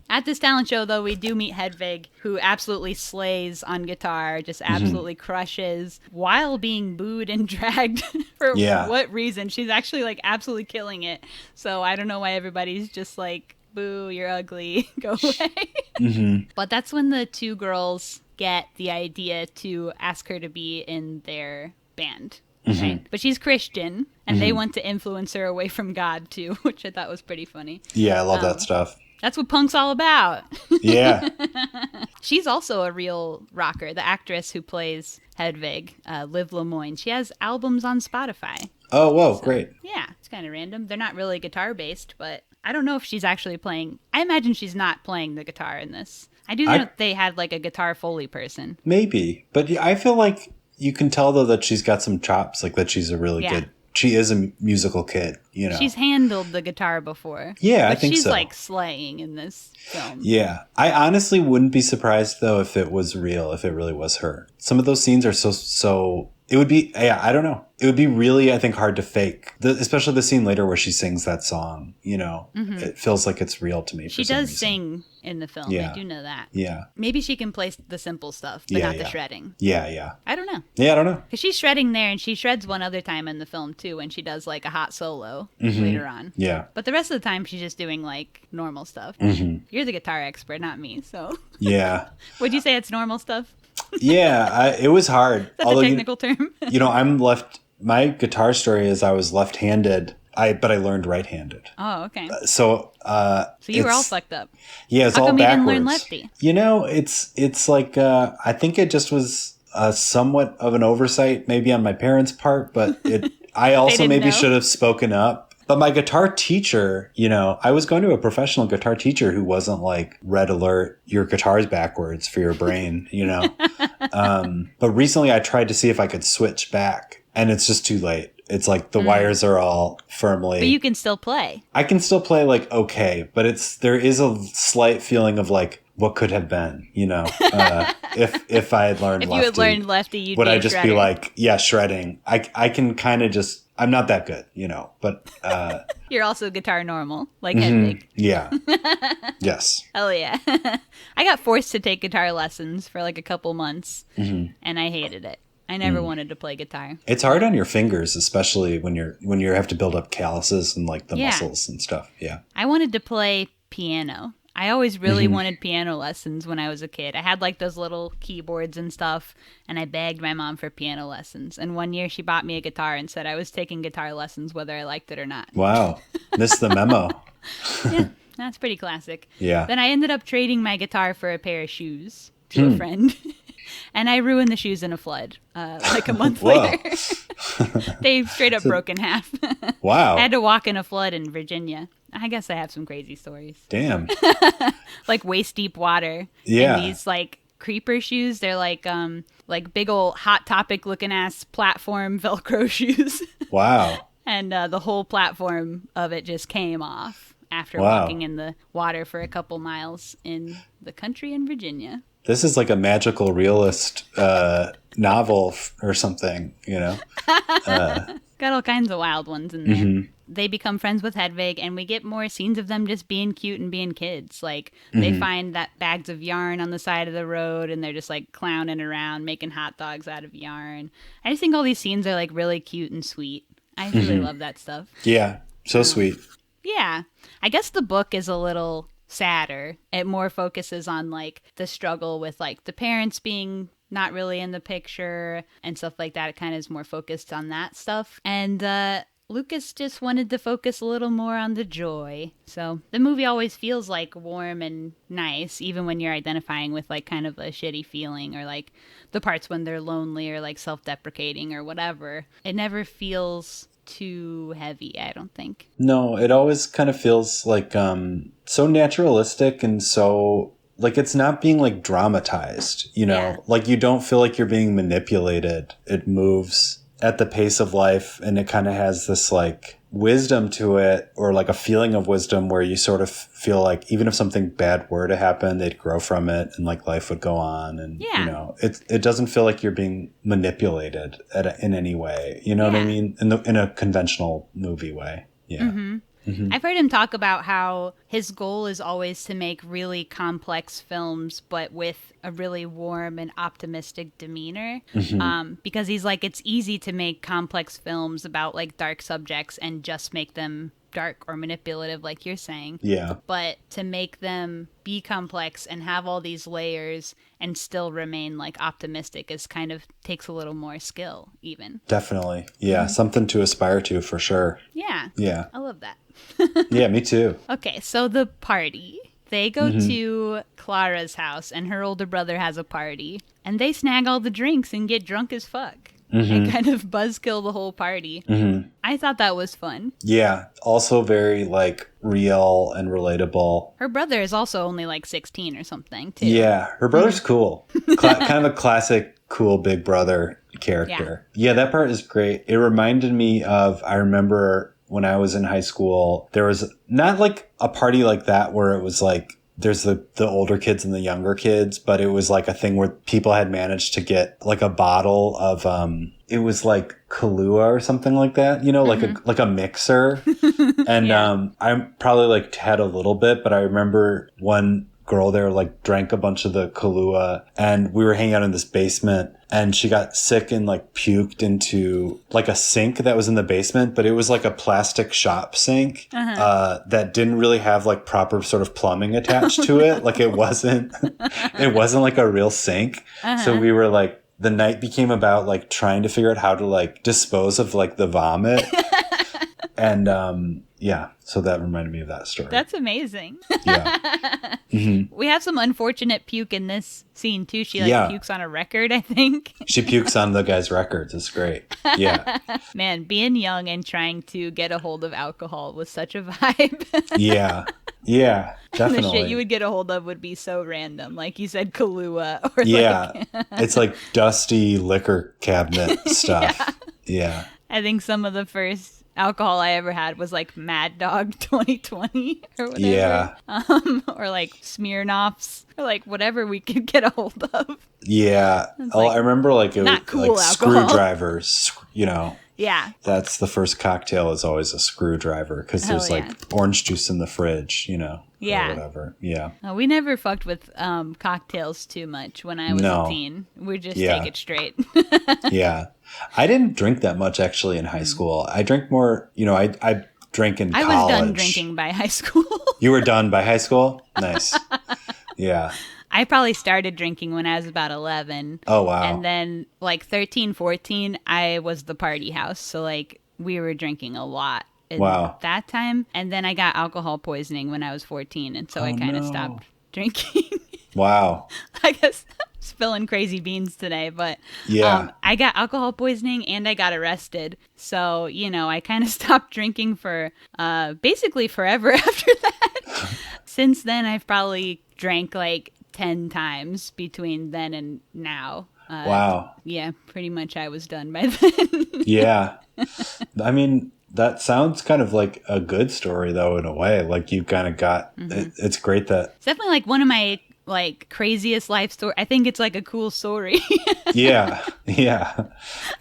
At this talent show, though, we do meet Hedvig, who absolutely slays on guitar, just absolutely crushes, while being booed and dragged for what reason. She's actually like absolutely killing it. So I don't know why everybody's just like, boo, you're ugly, go away. But that's when the 2 girls get the idea to ask her to be in their band. Right? But she's Christian, and they want to influence her away from God too, which I thought was pretty funny. Yeah, I love that stuff. That's what punk's all about. Yeah. She's also a real rocker. The actress who plays Hedvig, Liv Lemoyne, she has albums on Spotify. Oh, whoa, great. Yeah, it's kind of random. They're not really guitar-based, but I don't know if she's actually playing. I imagine she's not playing the guitar in this. I do know they had like a guitar Foley person. Maybe. But I feel like you can tell, though, that she's got some chops, like that she's a really good... She is a musical kid, you know. She's handled the guitar before. Yeah, I think so. She's like slaying in this film. Yeah. I honestly wouldn't be surprised, though, if it was real, if it really was her. Some of those scenes are so... It would be... Yeah, I don't know. It would be really, I think, hard to fake. Especially the scene later where she sings that song, you know. It feels like it's real to me. She does sing in the film. Yeah. I do know that. Yeah. Maybe she can play the simple stuff, but not the shredding. Yeah. I don't know. Yeah, I don't know. Because she's shredding there, and she shreds one other time in the film, too, when she does, like, a hot solo later on. Yeah. But the rest of the time, she's just doing, like, normal stuff. You're the guitar expert, not me, so. Yeah. Would you say it's normal stuff? Yeah, it was hard. That's a technical term. My guitar story is I was left-handed, but I learned right-handed. Oh, okay. So you were all fucked up. Yeah, it's all backwards. How come you didn't learn lefty? You know, it's like, I think it just was somewhat of an oversight maybe on my parents' part, but I also maybe should have spoken up. But my guitar teacher, you know, I was going to a professional guitar teacher who wasn't like, red alert, your guitar's backwards for your brain, you know. But recently I tried to see if I could switch back, and it's just too late. It's like the wires are all firmly... But you can still play. I can still play like okay, but there is a slight feeling of like, what could have been, you know, if I had learned lefty. If you had learned lefty, would I just be like, yeah, shredding. I can kind of just... I'm not that good, you know, but... You're also guitar normal, like Hedvig. Yeah. Yes. Hell yeah. I got forced to take guitar lessons for like a couple months, and I hated it. I never wanted to play guitar. It's hard on your fingers, especially when you have to build up calluses and like the muscles and stuff. Yeah. I wanted to play piano. I always really wanted piano lessons when I was a kid. I had like those little keyboards and stuff, and I begged my mom for piano lessons. And one year she bought me a guitar and said I was taking guitar lessons whether I liked it or not. Wow. Missed the memo. Yeah, that's pretty classic. Yeah. Then I ended up trading my guitar for a pair of shoes to a friend. And I ruined the shoes in a flood like a month later. They straight up broke in half. Wow. I had to walk in a flood in Virginia. I guess I have some crazy stories. Damn. Like waist deep water. Yeah. And these like creeper shoes. They're like big old Hot Topic looking ass platform Velcro shoes. Wow. And the whole platform of it just came off after walking in the water for a couple miles in the country in Virginia. This is like a magical realist novel or something, you know? Got all kinds of wild ones in there. They become friends with Hedvig, and we get more scenes of them just being cute and being kids. Like, they find that bags of yarn on the side of the road, and they're just, like, clowning around, making hot dogs out of yarn. I just think all these scenes are, like, really cute and sweet. I really love that stuff. Yeah, so sweet. Yeah. I guess the book is a little sadder. It more focuses on, like, the struggle with, like, the parents being not really in the picture and stuff like that. It kind of is more focused on that stuff. And Lucas just wanted to focus a little more on the joy. So the movie always feels like warm and nice, even when you're identifying with like kind of a shitty feeling, or like the parts when they're lonely or like self-deprecating or whatever. It never feels too heavy, I don't think. No, it always kind of feels like so naturalistic, and so like it's not being like dramatized, you know? Yeah. Like you don't feel like you're being manipulated. It moves at the pace of life, and it kind of has this like wisdom to it, or like a feeling of wisdom where you sort of feel like even if something bad were to happen, they'd grow from it and like life would go on. And, you know, it doesn't feel like you're being manipulated in any way. You know what I mean? In a conventional movie way. Yeah. Mm-hmm. Mm-hmm. I've heard him talk about how his goal is always to make really complex films, but with a really warm and optimistic demeanor. Because he's like, it's easy to make complex films about like dark subjects and just make them dark or manipulative, like you're saying. Yeah. But to make them be complex and have all these layers and still remain like optimistic is kind of takes a little more skill, even. Definitely. Yeah. Something to aspire to for sure. Yeah. Yeah. I love that. Yeah, me too. Okay, so the party. They go to Clara's house, and her older brother has a party, and they snag all the drinks and get drunk as fuck. And kind of buzzkill the whole party. I thought that was fun. Yeah, also very like real and relatable. Her brother is also only like 16 or something, too. Yeah, her brother's cool. Kind of a classic cool big brother character. Yeah, that part is great. It reminded me of, I remember when I was in high school, there was not like a party like that where it was like there's the older kids and the younger kids, but it was like a thing where people had managed to get like a bottle of it was like Kahlua or something like that, you know, like a mixer. And I probably like had a little bit, but I remember one girl there like drank a bunch of the Kahlua, and we were hanging out in this basement, and she got sick and like puked into like a sink that was in the basement, but it was like a plastic shop sink that didn't really have like proper sort of plumbing attached to it. Like it wasn't like a real sink. So we were like, the night became about like trying to figure out how to like dispose of like the vomit. And yeah, so that reminded me of that story. That's amazing. Yeah. We have some unfortunate puke in this scene too. She like pukes on a record, I think. She pukes on the guy's records. It's great. Yeah. Man, being young and trying to get a hold of alcohol was such a vibe. Yeah. Yeah, definitely. The shit you would get a hold of would be so random. Like you said, Kahlua. Or it's like dusty liquor cabinet stuff. Yeah. I think some of the first alcohol I ever had was like Mad Dog 2020 or whatever. Yeah. Or like Smirnoffs or like whatever we could get a hold of. Yeah. Like, I remember like it was cool like alcohol. Screwdrivers, you know. Yeah. That's the first cocktail is always a screwdriver because there's like orange juice in the fridge, you know. Yeah. Or whatever. Yeah. We never fucked with cocktails too much when I was a teen. We just take it straight. Yeah. I didn't drink that much actually in high school. I drank more, you know, I drank in college. I was done drinking by high school. You were done by high school? Nice. Yeah. I probably started drinking when I was about 11. Oh, wow. And then like 13, 14, I was the party house. So like we were drinking a lot in that time. And then I got alcohol poisoning when I was 14. And so I kind of stopped drinking. Wow. I guess spilling crazy beans today. But I got alcohol poisoning and I got arrested. So, you know, I kind of stopped drinking for basically forever after that. Since then, I've probably drank like 10 times between then and now. Wow. Yeah, pretty much I was done by then. Yeah. I mean, that sounds kind of like a good story, though, in a way. Like you kind of got, it's great that. It's definitely like one of my like craziest life story. I think it's like a cool story. Yeah,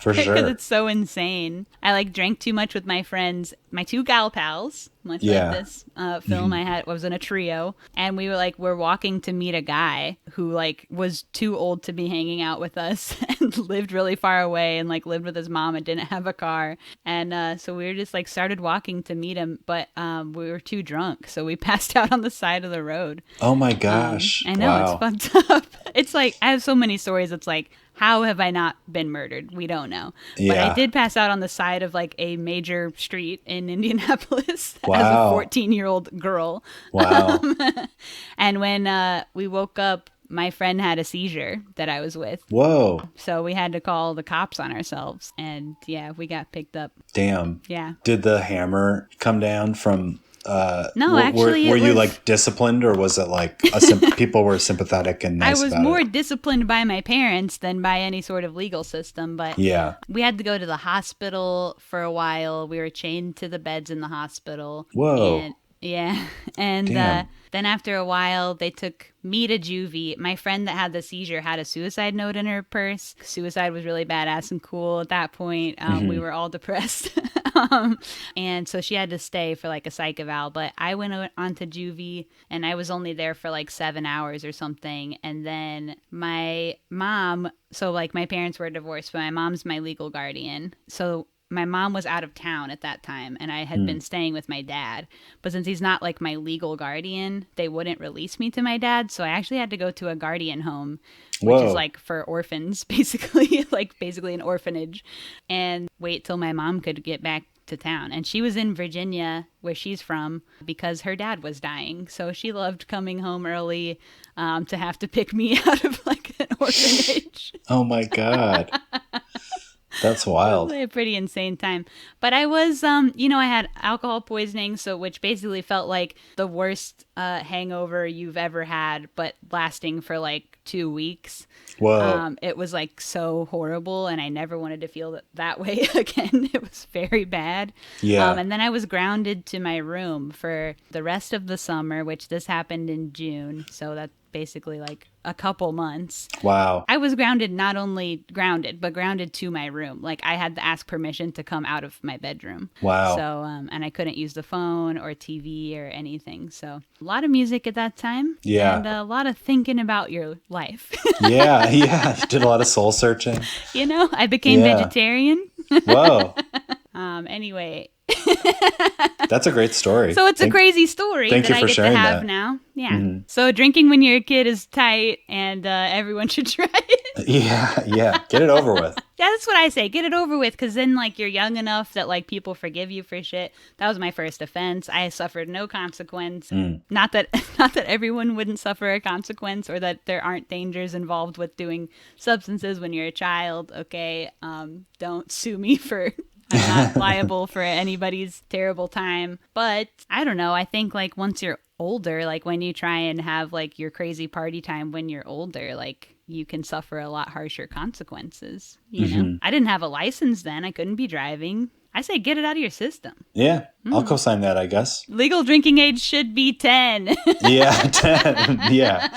for sure. Because it's so insane. I like drank too much with my friends, my two gal pals, much like this film I was in a trio, and we were walking to meet a guy who like was too old to be hanging out with us and lived really far away and like lived with his mom and didn't have a car, and so we were just like started walking to meet him, but we were too drunk, so we passed out on the side of the road. Oh my gosh. I know, it's fucked up. It's like I have so many stories. It's like How have I not been murdered? We don't know. But Yeah. I did pass out on the side of like a major street in Indianapolis as a Wow. 14-year-old girl. Wow. And when we woke up, my friend had a seizure that I was with. Whoa. So we had to call the cops on ourselves. And yeah, we got picked up. Damn. Yeah. Did the hammer come down from No, actually, were it you was- like disciplined, or was it like people were sympathetic and nice I was about more it? disciplined by my parents than by any sort of legal system, but Yeah. we had to go to the hospital for a while. We were chained to the beds in the hospital. Whoa. And, yeah. And Damn. then after a while, they took me to juvie. My friend that had the seizure had a suicide note in her purse. Suicide was really badass and cool at that point. We were all depressed. And so she had to stay for like a psych eval. But I went on to juvie and I was only there for like 7 hours or something. And then my mom, so like my parents were divorced, but my mom's my legal guardian. So my mom was out of town at that time and I had been staying with my dad. But since he's not like my legal guardian, they wouldn't release me to my dad. So I actually had to go to a guardian home, which Whoa. is like for orphans, basically, like basically an orphanage, and wait till my mom could get back to town. And she was in Virginia, where she's from, because her dad was dying. So she loved coming home early to have to pick me out of like an orphanage. Oh my God. That's wild. A pretty insane time. But I was, I had alcohol poisoning, so which basically felt like the worst hangover you've ever had, but lasting for like 2 weeks. Whoa. It was like so horrible, and I never wanted to feel that way again. It was very bad. Yeah. And then I was grounded to my room for the rest of the summer, which this happened in June. So that's basically like a couple months. Wow. I was grounded, not only grounded, but grounded to my room. Like I had to ask permission to come out of my bedroom. Wow. So, and I couldn't use the phone or TV or anything. So a lot of music at that time. Yeah. And a lot of thinking about your life. Yeah. Yeah. You did a lot of soul searching. I became Yeah. vegetarian. Whoa. Anyway. That's a great story. So it's a crazy story thank that you I for get to sharing have that. now. Yeah. So drinking when you're a kid is tight, and everyone should try it. Yeah. Yeah. Get it over with. Yeah, that's what I say. Get it over with, because then like you're young enough that like people forgive you for shit. That was my first offense. I suffered no consequence. Not that everyone wouldn't suffer a consequence, or that there aren't dangers involved with doing substances when you're a child. Okay, don't sue me for. I'm not liable for anybody's terrible time. But I don't know. I think like once you're older, like when you try and have like your crazy party time when you're older, like you can suffer a lot harsher consequences. You know, I didn't have a license then. I couldn't be driving. I say get it out of your system. Yeah. I'll co-sign that, I guess. Legal drinking age should be 10. Yeah. 10. Yeah.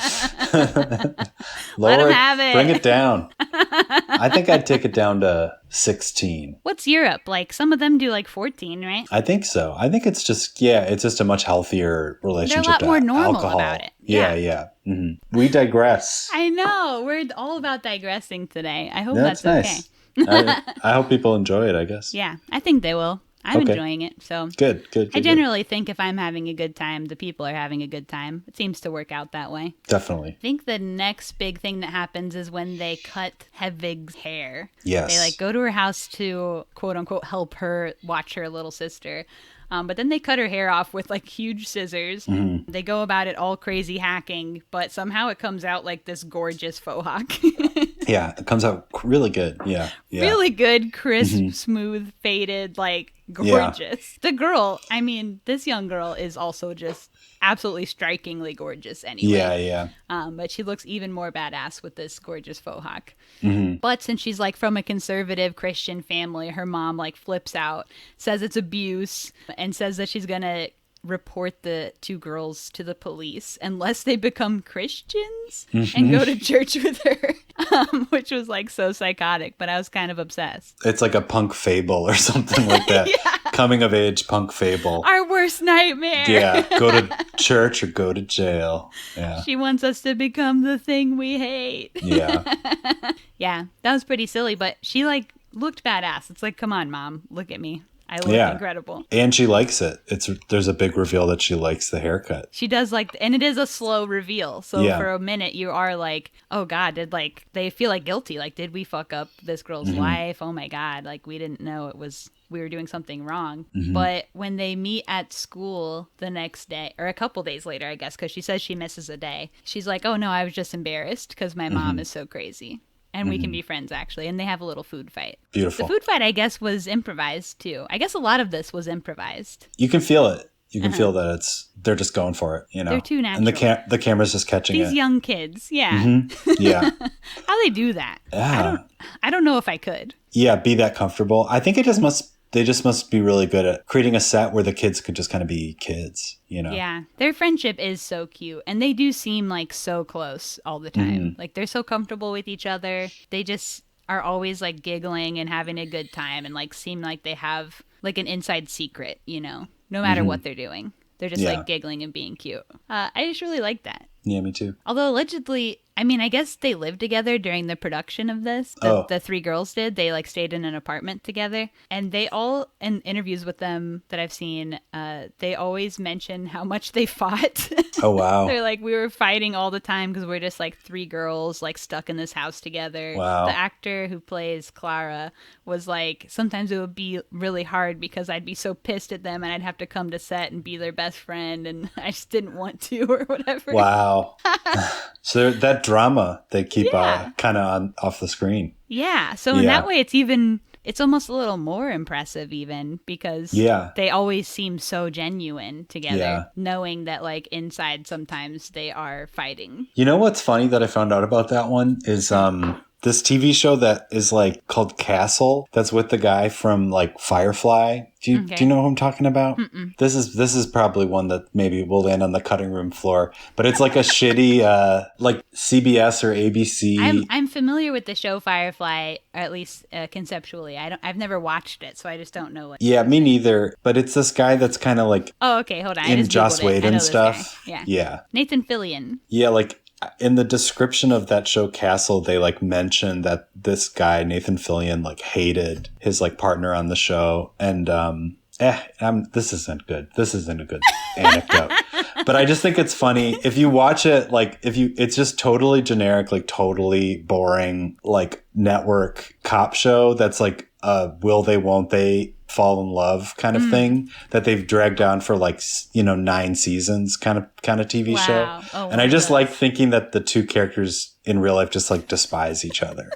Let 'em have it. Bring it down. I think I'd take it down to 16. What's Europe? Like some of them do like 14, right? I think so. I think it's just a much healthier relationship They're a lot to more normal alcohol. about it. Yeah, Yeah. yeah. We digress. I know. We're all about digressing today. I hope That's that's nice. okay. I hope people enjoy it, I guess. Yeah, I think they will. I'm Okay. enjoying it. So Good. I generally think if I'm having a good time, the people are having a good time. It seems to work out that way. Definitely. I think the next big thing that happens is when they cut Hedvig's hair. Yes. They like go to her house to quote unquote help her watch her little sister. But then they cut her hair off with like huge scissors. They go about it all crazy hacking, but somehow it comes out like this gorgeous faux hawk. Yeah, it comes out really good. Yeah. Yeah. Really good, crisp, smooth, faded, like gorgeous. The girl, I mean, this young girl is also just absolutely strikingly gorgeous anyway. Yeah, yeah. But she looks even more badass with this gorgeous faux hawk. But since she's like from a conservative Christian family, her mom like flips out, says it's abuse, and says that she's gonna report the two girls to the police unless they become Christians and go to church with her, which was like so psychotic, but I was kind of obsessed. It's like a punk fable or something like that. Yeah. Coming of age punk fable. Our worst nightmare. Yeah, go to church or go to jail. Yeah. She wants us to become the thing we hate. Yeah. Yeah, that was pretty silly, but she like looked badass. It's like, come on, mom, look at me. I look incredible. And she likes it. There's a big reveal that she likes the haircut. She does and it is a slow reveal. So for a minute you are like, oh God, they feel like guilty. Like, did we fuck up this girl's life? Oh my God. Like, we didn't know we were doing something wrong. But when they meet at school the next day, or a couple days later, I guess, because she says she misses a day, she's like, oh no, I was just embarrassed because my mom is so crazy. And we can be friends, actually. And they have a little food fight. Beautiful. The food fight, I guess, was improvised, too. I guess a lot of this was improvised. You can feel it. You can feel that they're just going for it, you know? They're too natural. And the camera's just catching it. These young kids, yeah. Yeah. How they do that? Yeah. I don't know if I could. Yeah, be that comfortable. I think they just must be really good at creating a set where the kids could just kind of be kids, you know? Yeah. Their friendship is so cute. And they do seem like so close all the time. Like, they're so comfortable with each other. They just are always like giggling and having a good time and like seem like they have like an inside secret, you know, no matter what they're doing. They're just like giggling and being cute. I just really like that. Yeah, me too. Although allegedly, I mean, I guess they lived together during the production of this. The three girls did. They like stayed in an apartment together. And they all, in interviews with them that I've seen, they always mention how much they fought. Oh, wow. They're like, we were fighting all the time because we're just like three girls like stuck in this house together. Wow. The actor who plays Clara was like, sometimes it would be really hard because I'd be so pissed at them and I'd have to come to set and be their best friend and I just didn't want to or whatever. Wow. So that drama they keep kind of off the screen. Yeah. So in that way, it's almost a little more impressive even because they always seem so genuine together, knowing that like inside sometimes they are fighting. You know what's funny that I found out about that one is this TV show that is like called Castle that's with the guy from like Firefly. Do you know who I'm talking about? Mm-mm. This is probably one that maybe will land on the cutting room floor, but it's like a shitty like CBS or ABC. I'm familiar with the show Firefly, or at least conceptually. I've never watched it, so I just don't know what. Yeah, me neither. But it's this guy that's kind of like hold on, in Joss Whedon stuff. Yeah, Nathan Fillion. Yeah, like. In the description of that show Castle, they like mentioned that this guy, Nathan Fillion, like hated his like partner on the show. And this isn't good. This isn't a good anecdote. But I just think it's funny. If you watch it, like it's just totally generic, like totally boring, like network cop show that's like will they, won't they fall in love kind of thing that they've dragged down for like 9 seasons kind of TV show. And I just like thinking that the two characters in real life just like despise each other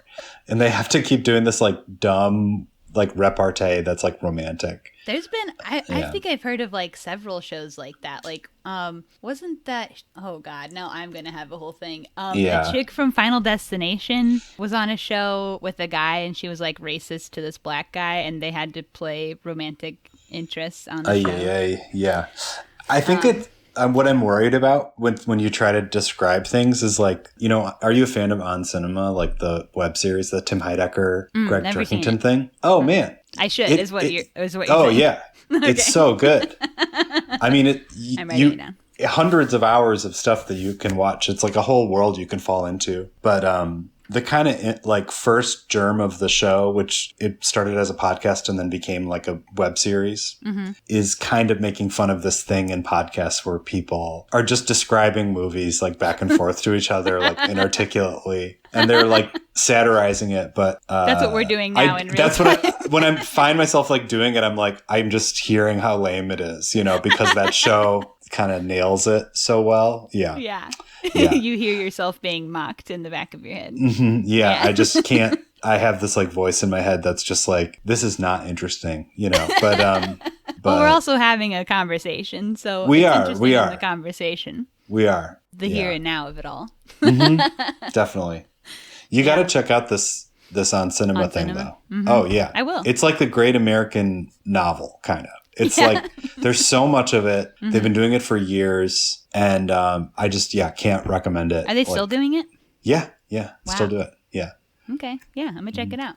and they have to keep doing this like dumb like repartee that's like romantic. There's been I think I've heard of like several shows like that. Like wasn't that oh god, now I'm gonna have a whole thing. The chick from Final Destination was on a show with a guy and she was like racist to this black guy and they had to play romantic interests on the show. Yeah. I think what I'm worried about when you try to describe things is like, are you a fan of On Cinema, like the web series, the Tim Heidecker, Greg Turkington thing? Oh man, I should is what you're oh saying. Yeah, okay. It's so good. I mean, I'm writing it down. Hundreds of hours of stuff that you can watch. It's like a whole world you can fall into. But the kind of like first germ of the show, which it started as a podcast and then became like a web series, is kind of making fun of this thing in podcasts where people are just describing movies like back and forth to each other, like inarticulately. And they're like satirizing it. But that's what we're doing now in real that's time. When I find myself like doing it, I'm like, I'm just hearing how lame it is, because that show kind of nails it so well. Yeah. You hear yourself being mocked in the back of your head. Yeah, I just can't. I have this like voice in my head that's just like, this is not interesting, but well, we're also having a conversation, so we it's are interesting in the conversation. We are the here and now of it all. Definitely. You got to check out this On Cinema thing though. Oh yeah, I will. It's like the Great American Novel kind of. It's like there's so much of it. They've been doing it for years, and I just can't recommend it. Are they still doing it? Yeah, wow. Still do it. Yeah. Okay, yeah, I'm gonna check it out.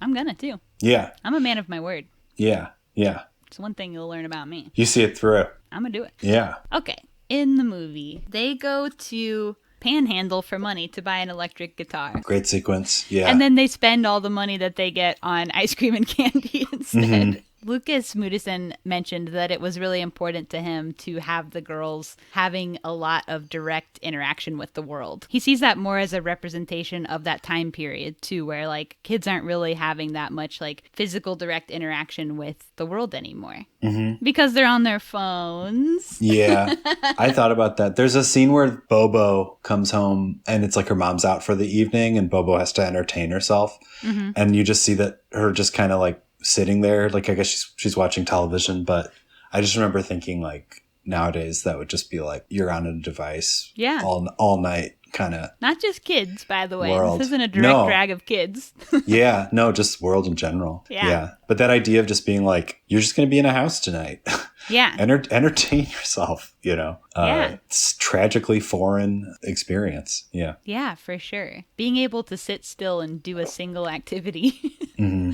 I'm gonna too. Yeah. I'm a man of my word. Yeah. It's one thing you'll learn about me. You see it through. I'm gonna do it. Yeah. Okay. In the movie, they go to Panhandle for money to buy an electric guitar. Great sequence. Yeah. And then they spend all the money that they get on ice cream and candy instead. Lucas Moodysson mentioned that it was really important to him to have the girls having a lot of direct interaction with the world. He sees that more as a representation of that time period too, where like kids aren't really having that much like physical direct interaction with the world anymore. Because they're on their phones. Yeah, I thought about that. There's a scene where Bobo comes home and it's like her mom's out for the evening and Bobo has to entertain herself. And you just see that her just kind of like sitting there. Like, I guess she's watching television, but I just remember thinking like nowadays that would just be like you're on a device all night kind of. Not just kids, by the way. World. This isn't a direct drag of kids. Yeah, no, just world in general. Yeah. But that idea of just being like, you're just going to be in a house tonight. Yeah. Entertain yourself, you know. It's tragically foreign experience. Yeah. Yeah, for sure. Being able to sit still and do a single activity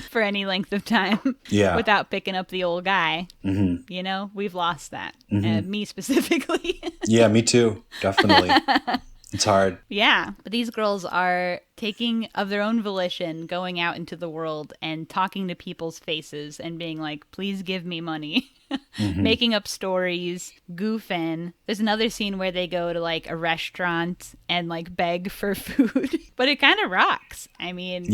for any length of time without picking up the old guy. You know, we've lost that. Me specifically. Yeah, me too. Definitely. It's hard. Yeah. But these girls are taking of their own volition, going out into the world and talking to people's faces and being like, please give me money. Making up stories, goofing. There's another scene where they go to like a restaurant and like beg for food. But it kind of rocks. I mean,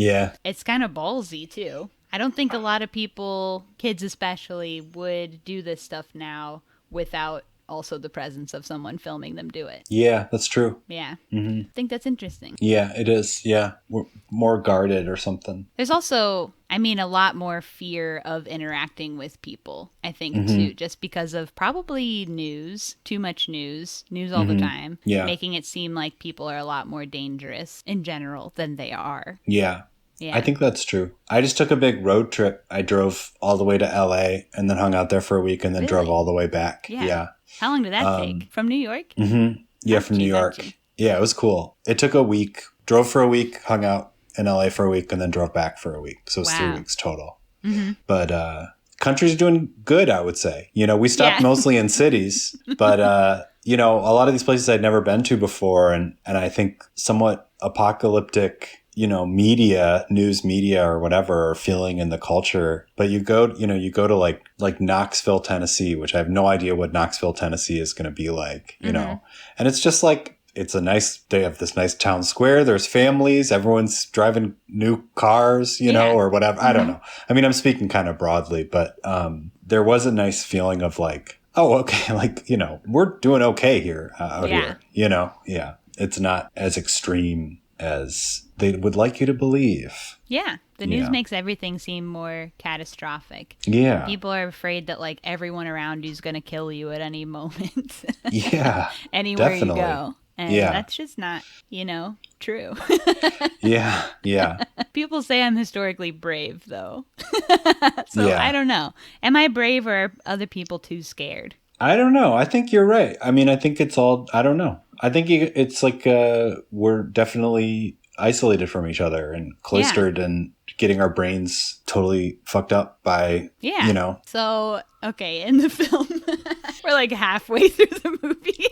it's kind of ballsy too. I don't think a lot of people, kids especially, would do this stuff now without also the presence of someone filming them do it. Yeah, that's true. Yeah. I think that's interesting. Yeah, it is. Yeah. We're more guarded or something. There's also, I mean, a lot more fear of interacting with people, I think, too, just because of probably news, too much news all the time, making it seem like people are a lot more dangerous in general than they are. Yeah. I think that's true. I just took a big road trip. I drove all the way to LA and then hung out there for a week and then drove all the way back. Yeah. How long did that take? From New York? Yeah, from New York. Yeah, it was cool. It took a week. Drove for a week, hung out in LA for a week, and then drove back for a week. So it was 3 weeks total. But country's doing good, I would say. You know, we stopped mostly in cities, but, you know, a lot of these places I'd never been to before. And I think somewhat apocalyptic, you know, news media or whatever are feeling in the culture. But you go to like Knoxville, Tennessee, which I have no idea what Knoxville, Tennessee is going to be like, you know, and it's just like, they have this nice town square. There's families. Everyone's driving new cars, you know, or whatever. I don't know. I mean, I'm speaking kind of broadly, but there was a nice feeling of like, oh, okay. Like, you know, we're doing okay here out here, you know? Yeah. It's not as extreme as they would like you to believe. Yeah. The news makes everything seem more catastrophic. Yeah. People are afraid that like everyone around you is going to kill you at any moment. Yeah. Anywhere definitely. you go. And that's just not, you know, true. Yeah. People say I'm historically brave, though. So I don't know. Am I brave or are other people too scared? I don't know. I think you're right. I mean, I think it's all, I don't know. I think it's like we're definitely isolated from each other and cloistered and getting our brains totally fucked up by, you know. So, okay, in the film, we're like halfway through the movie.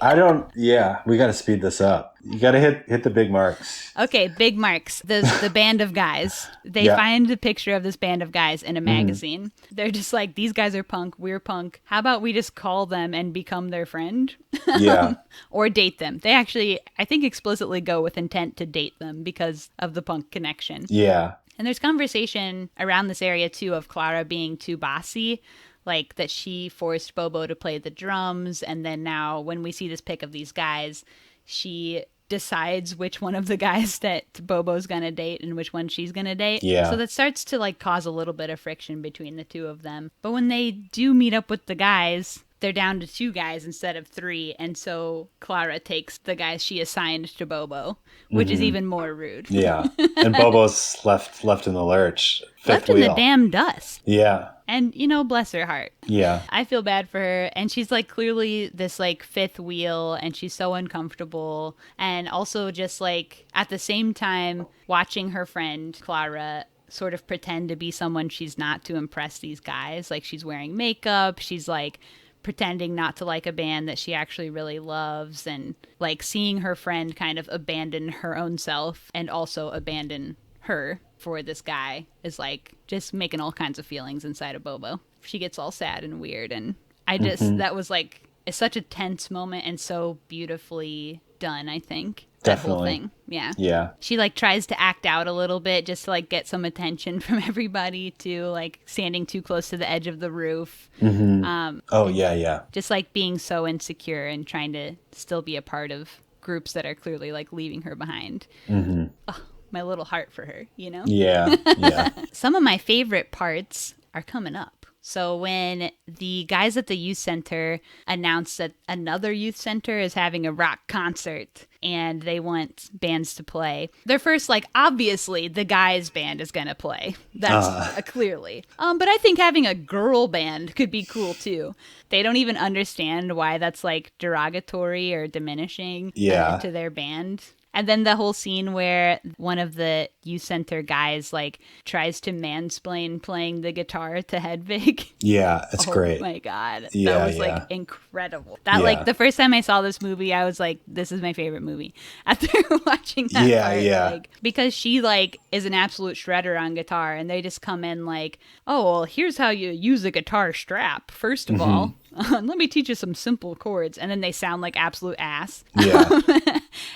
We got to speed this up. You got to hit the big marks. Okay, big marks. The band of guys. They find a picture of this band of guys in a magazine. They're just like, these guys are punk, we're punk. How about we just call them and become their friend? Yeah. Or date them. They actually, I think, explicitly go with intent to date them because of the punk connection. Yeah. And there's conversation around this area, too, of Clara being too bossy, like that she forced Bobo to play the drums. And then now when we see this pic of these guys, she decides which one of the guys that Bobo's going to date and which one she's going to date. Yeah. So that starts to like cause a little bit of friction between the two of them. But when they do meet up with the guys, they're down to 2 guys instead of 3. And so Clara takes the guys she assigned to Bobo, which is even more rude. Yeah. And Bobo's left in the lurch. Left in the damn dust. Yeah. And, you know, bless her heart. Yeah. I feel bad for her. And she's like clearly this like 5th wheel and she's so uncomfortable. And also just like at the same time watching her friend Clara sort of pretend to be someone she's not to impress these guys. Like she's wearing makeup. She's like pretending not to like a band that she actually really loves, and like seeing her friend kind of abandon her own self and also abandon her for this guy is like just making all kinds of feelings inside of Bobo. she gets all sad and weird. And I just, that was like, it's such a tense moment and so beautifully done, I think. That whole thing. Yeah. Yeah. She like tries to act out a little bit just to like get some attention from everybody, to like standing too close to the edge of the roof. Yeah. Just like being so insecure and trying to still be a part of groups that are clearly like leaving her behind. Oh, my little heart for her, you know? Yeah. Some of my favorite parts are coming up. So when the guys at the youth center announced that another youth center is having a rock concert and they want bands to play, they're first like, obviously the guys band is going to play. That's clearly. But I think having a girl band could be cool too. They don't even understand why that's like derogatory or diminishing to their band. And then the whole scene where one of the youth center guys like tries to mansplain playing the guitar to Hedvig. Yeah, it's great. Oh my God. Yeah, that was like incredible. That like the first time I saw this movie, I was like, this is my favorite movie after watching that part. Like, because she like is an absolute shredder on guitar, and they just come in like, oh, well, here's how you use a guitar strap. First of all, let me teach you some simple chords. And then they sound like absolute ass. Yeah.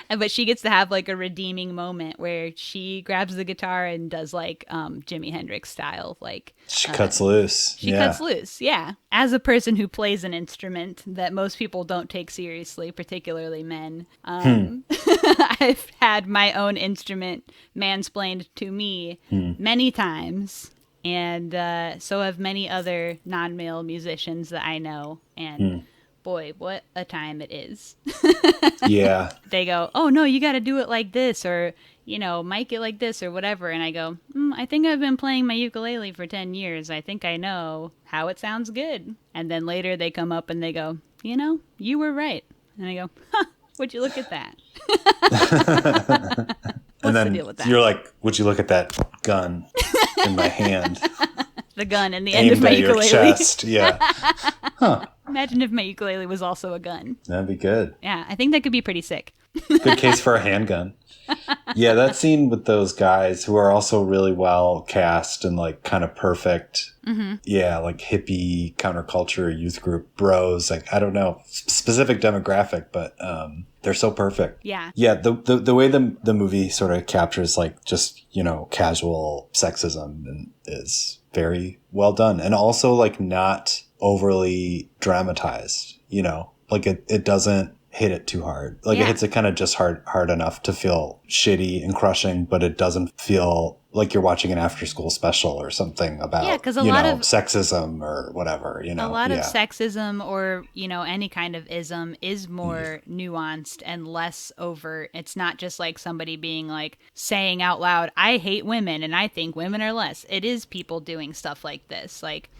But she gets to have like a redeeming moment where she grabs the guitar and does like Jimi Hendrix style, like she cuts loose. She cuts loose, yeah. As a person who plays an instrument that most people don't take seriously, particularly men, I've had my own instrument mansplained to me many times. And so have many other non-male musicians that I know. And boy, what a time it is. Yeah. They go, oh, no, you got to do it like this, or, you know, mic it like this or whatever. And I go, I think I've been playing my ukulele for 10 years. I think I know how it sounds good. And then later they come up and they go, you know, you were right. And I go, would you look at that? And then the deal with that? You're like, would you look at that gun in my hand? The gun in the end of my ukulele. Your chest. Yeah. Huh. Imagine if my ukulele was also a gun. That'd be good. Yeah, I think that could be pretty sick. Good case for a handgun. Yeah, that scene with those guys who are also really well cast and like kind of perfect. Yeah, like hippie counterculture youth group bros. Like, I don't know, specific demographic, but they're so perfect. Yeah. Yeah, the way the movie sort of captures like just, you know, casual sexism and is very well done. And also like not overly dramatized, you know, like it doesn't hit it too hard. Like it hits it kind of just hard enough to feel shitty and crushing, but it doesn't feel like you're watching an after school special or something about, because a lot of sexism or whatever, you know. A lot of sexism or, you know, any kind of ism is more nuanced and less overt. It's not just like somebody being like saying out loud, I hate women and I think women are less. It is people doing stuff like this. Like,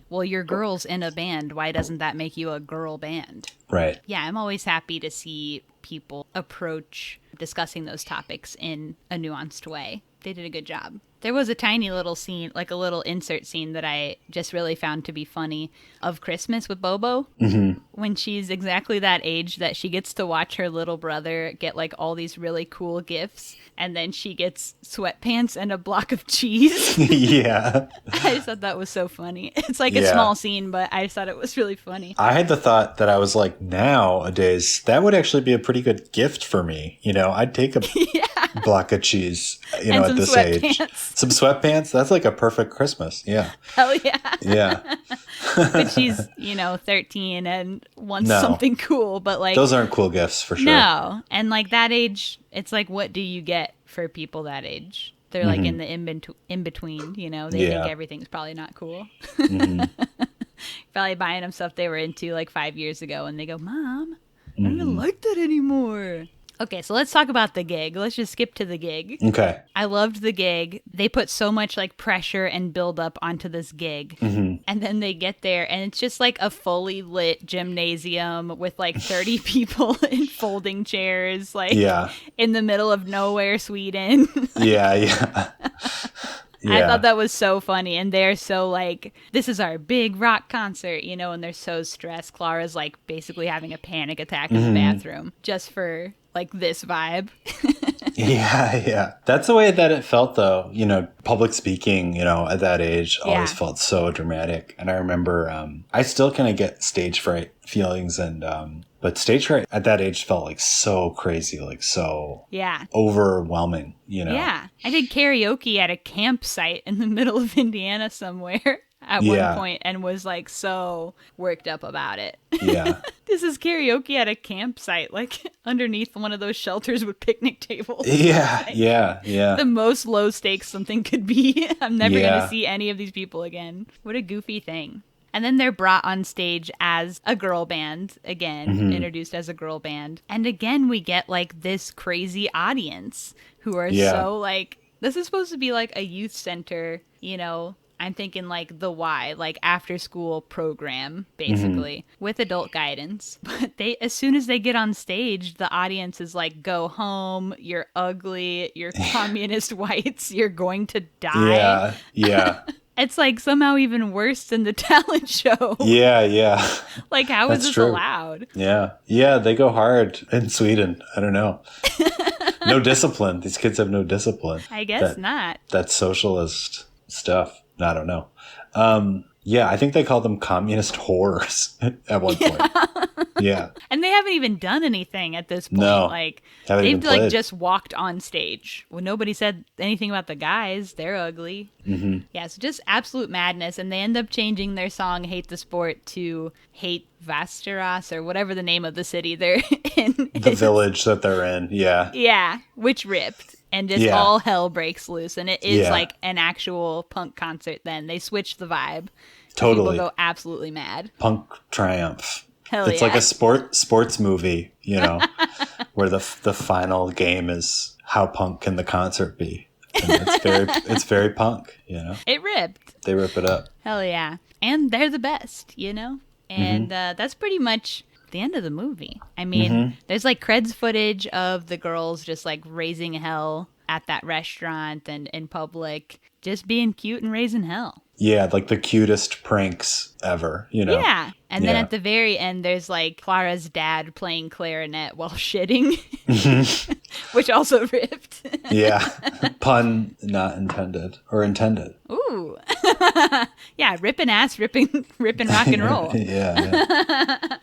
well, you're girls in a band. Why doesn't that make you a girl band? Right. Yeah, I'm always happy to see people approach discussing those topics in a nuanced way. They did a good job. There was a tiny little scene, like a little insert scene that I just really found to be funny of Christmas with Bobo. When she's exactly that age that she gets to watch her little brother get like all these really cool gifts. And then she gets sweatpants and a block of cheese. Yeah. I just thought that was so funny. It's like a small scene, but I just thought it was really funny. I had the thought that I was like, nowadays, that would actually be a pretty good gift for me. You know, I'd take a block of cheese, you know, at this age. Some sweatpants. That's like a perfect Christmas. Yeah. Hell yeah. Yeah. But she's, you know, 13 and wants something cool, but like those aren't cool gifts for sure. No. And like that age, it's like, what do you get for people that age? They're like in the in between, you know, they think everything's probably not cool. Probably buying them stuff they were into like 5 years ago and they go, Mom, I don't even like that anymore. Okay, so let's talk about the gig. Let's just skip to the gig. Okay. I loved the gig. They put so much like pressure and build up onto this gig. And then they get there and it's just like a fully lit gymnasium with like 30 people in folding chairs, like in the middle of nowhere, Sweden. Yeah. I thought that was so funny. And they're so like, this is our big rock concert, you know, and they're so stressed. Clara's like basically having a panic attack in the bathroom just for like this vibe. Yeah. That's the way that it felt, though. Public speaking, at that age always Yeah. felt so dramatic. And I remember I still kind of get stage fright feelings. But stage fright at that age felt like so crazy, like so Yeah. overwhelming, Yeah. I did karaoke at a campsite in the middle of Indiana somewhere at one point and was like so worked up about it. Yeah. This is karaoke at a campsite, like underneath one of those shelters with picnic tables. Yeah. Like, Yeah. the most low stakes something could be. I'm never going Yeah. to see any of these people again. What a goofy thing. And then they're brought on stage as a girl band, again, introduced as a girl band. And again, we get like this crazy audience who are so like, this is supposed to be like a youth center, I'm thinking like the Y, like after school program, basically, with adult guidance. But as soon as they get on stage, the audience is like, go home, you're ugly, you're communist whites, you're going to die. Yeah. It's like somehow even worse than the talent show. Yeah. Like, how is this allowed? Yeah, they go hard in Sweden. I don't know. No discipline. These kids have no discipline. I guess not. That's socialist stuff. I don't know. I think they call them communist whores at one point. Yeah. And they haven't even done anything at this point. No, like they've like just walked on stage. Well, nobody said anything about the guys. They're ugly. Mm-hmm. Yeah, so just absolute madness. And they end up changing their song "Hate the Sport" to "Hate Vasteras" or whatever the name of the city they're in. The village that they're in. Yeah. Yeah, which ripped. And just all hell breaks loose. And it is like an actual punk concert then. They switch the vibe. Totally. People go absolutely mad. Punk triumph. Hell it's like a sports movie, where the final game is how punk can the concert be. And it's very punk, It ripped. They rip it up. Hell yeah. And they're the best, And that's pretty much the end of the movie. I mean, there's like creds footage of the girls just like raising hell at that restaurant and in public, just being cute and raising hell. Yeah, like the cutest pranks ever, Yeah. And then at the very end, there's like Clara's dad playing clarinet while shitting, which also ripped. Yeah. Pun not intended or intended. Ooh. Yeah, ripping ass, ripping rock and roll. Yeah.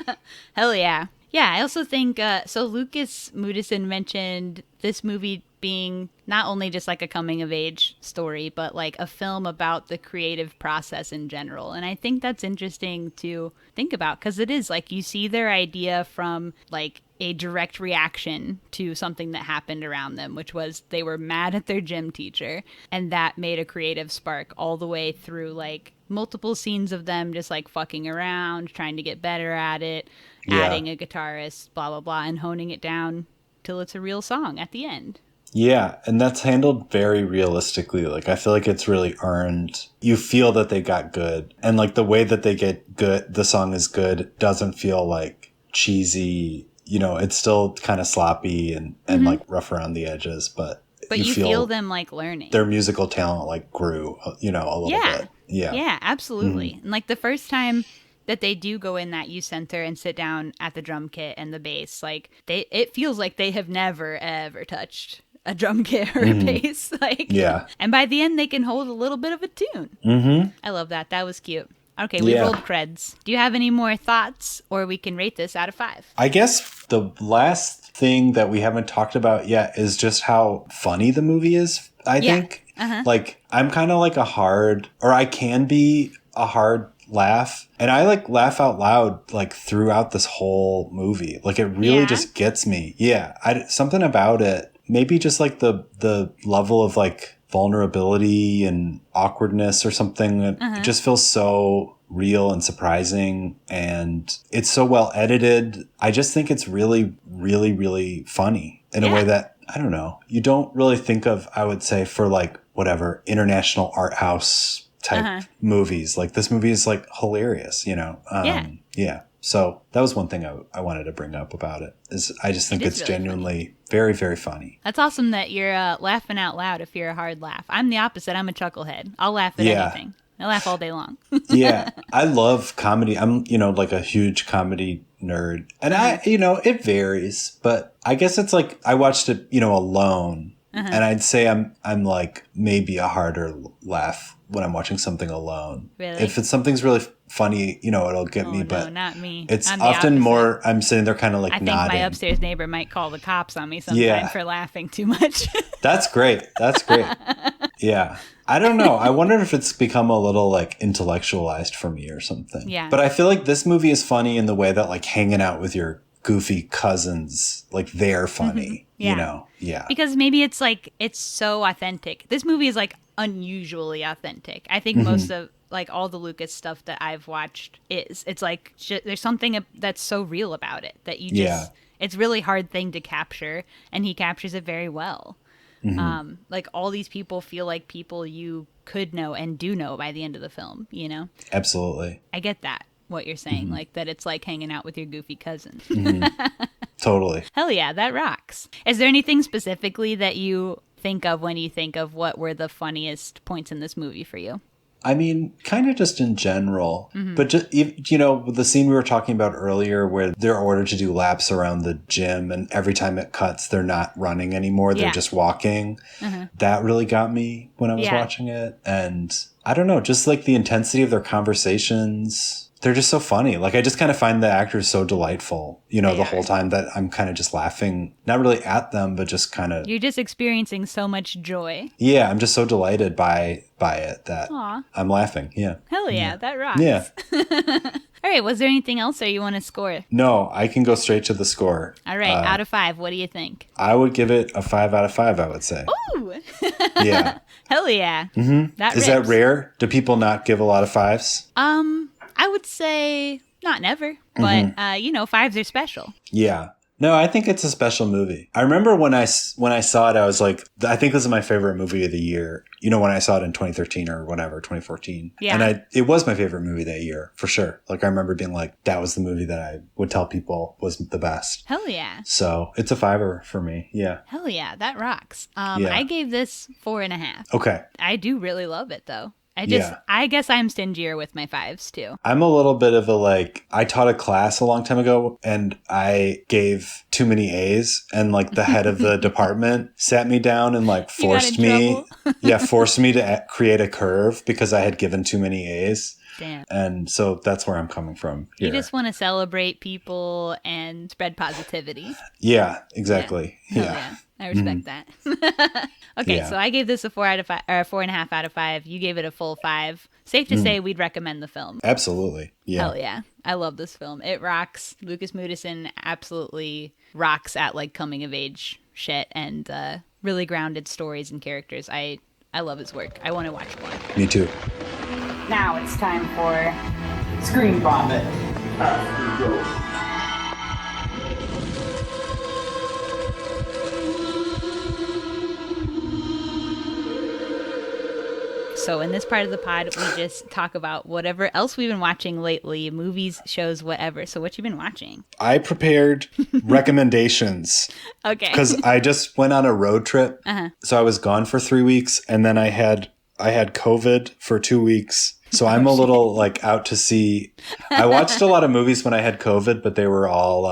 Hell yeah. Yeah, I also think, so Lucas Moodysson mentioned this movie being not only just like a coming of age story, but like a film about the creative process in general. And I think that's interesting to think about because it is like you see their idea from like a direct reaction to something that happened around them, which was they were mad at their gym teacher. And that made a creative spark all the way through like multiple scenes of them just like fucking around, trying to get better at it, adding a guitarist, blah, blah, blah, and honing it down till it's a real song at the end. Yeah, and that's handled very realistically. Like, I feel like it's really earned. You feel that they got good. And, like, the way that they get good, the song is good, doesn't feel, like, cheesy. It's still kind of sloppy and like, rough around the edges. But you feel them, like, learning. Their musical talent, like, grew, a little bit. Yeah, absolutely. And, like, the first time that they do go in that youth center and sit down at the drum kit and the bass, like, it feels like they have never, ever touched a drum kit or a bass. Like, and by the end, they can hold a little bit of a tune. Mm-hmm. I love that. That was cute. Okay, we rolled creds. Do you have any more thoughts, or we can rate this out of 5? I guess the last thing that we haven't talked about yet is just how funny the movie is, I think. Like, I'm kind of like I can be a hard laugh, and I like laugh out loud like throughout this whole movie. Like, it really just gets me. Something about it, maybe just like the level of like vulnerability and awkwardness or something. It just feels so real and surprising, and it's so well edited. I just think it's really, really, really funny in a way that, I don't know, you don't really think of, I would say, for like whatever international art house type movies. Like, this movie is like hilarious, So that was one thing I wanted to bring up about it. Is I just think it's really genuinely very, very funny. That's awesome that you're laughing out loud if you're a hard laugh. I'm the opposite. I'm a chucklehead. I'll laugh at anything. I laugh all day long. Yeah. I love comedy. I'm, like a huge comedy nerd. And it varies, but I guess it's like I watched it, alone. And I'd say I'm like maybe a harder laugh when I'm watching something alone. Really? If something's really funny, it'll get me. But no, not me. It's I'm the often opposite. more. I'm sitting there kind of like I think nodding. my upstairs neighbor might call the cops on me sometime for laughing too much. That's great. Yeah. I don't know. I wonder if it's become a little like intellectualized for me or something. Yeah. But I feel like this movie is funny in the way that like hanging out with your goofy cousins, like they're funny. Yeah. Yeah. Because maybe it's like, it's so authentic. This movie is like unusually authentic. I think most of like all the Lucas stuff that I've watched it's like, there's something that's so real about it that you just, it's really hard thing to capture, and he captures it very well. Like all these people feel like people you could know and do know by the end of the film, Absolutely. I get that, what you're saying, like that it's like hanging out with your goofy cousin. Totally. Hell yeah, that rocks. Is there anything specifically that you think of when you think of what were the funniest points in this movie for you? I mean, kind of just in general, but just, the scene we were talking about earlier where they're ordered to do laps around the gym and every time it cuts, they're not running anymore. They're just walking. That really got me when I was watching it. And I don't know, just like the intensity of their conversations. They're just so funny. Like, I just kind of find the actors so delightful, the whole time that I'm kind of just laughing, not really at them, but just kind of. You're just experiencing so much joy. Yeah, I'm just so delighted by it that I'm laughing. Yeah. Hell yeah, that rocks. Yeah. All right, was there anything else or you want to score? No, I can go straight to the score. All right, out of 5, what do you think? I would give it a 5 out of 5, I would say. Ooh! Yeah. Hell yeah. Is that rare? Do people not give a lot of 5s? I would say not never, but 5s are special. Yeah. No, I think it's a special movie. I remember when I saw it, I was like, I think this is my favorite movie of the year. When I saw it in 2013 or whatever, 2014. Yeah. And it was my favorite movie that year, for sure. Like, I remember being like, that was the movie that I would tell people was the best. Hell yeah. So it's a 5er for me. Yeah. Hell yeah. That rocks. I gave this 4.5. Okay. I do really love it though. I guess I'm stingier with my 5s too. I'm a little bit of I taught a class a long time ago and I gave too many A's and like the head of the department sat me down and like forced me to create a curve because I had given too many A's. Damn. And so that's where I'm coming from here. You just want to celebrate people and spread positivity. Yeah, exactly. Yeah. I respect that. Okay, so I gave this a 4 out of 5, or 4.5 out of 5. You gave it a full 5. Safe to say we'd recommend the film. Absolutely. Yeah. Hell yeah. I love this film. It rocks. Lucas Moodysson absolutely rocks at like coming of age shit and really grounded stories and characters. I love his work. I want to watch more. Me too. Now it's time for ScreenVomit. So in this part of the pod, we just talk about whatever else we've been watching lately, movies, shows, whatever. So what you been watching? I prepared recommendations. Okay. Because I just went on a road trip. So I was gone for 3 weeks and then I had COVID for 2 weeks. So I'm a little like out to sea. I watched a lot of movies when I had COVID, but they were all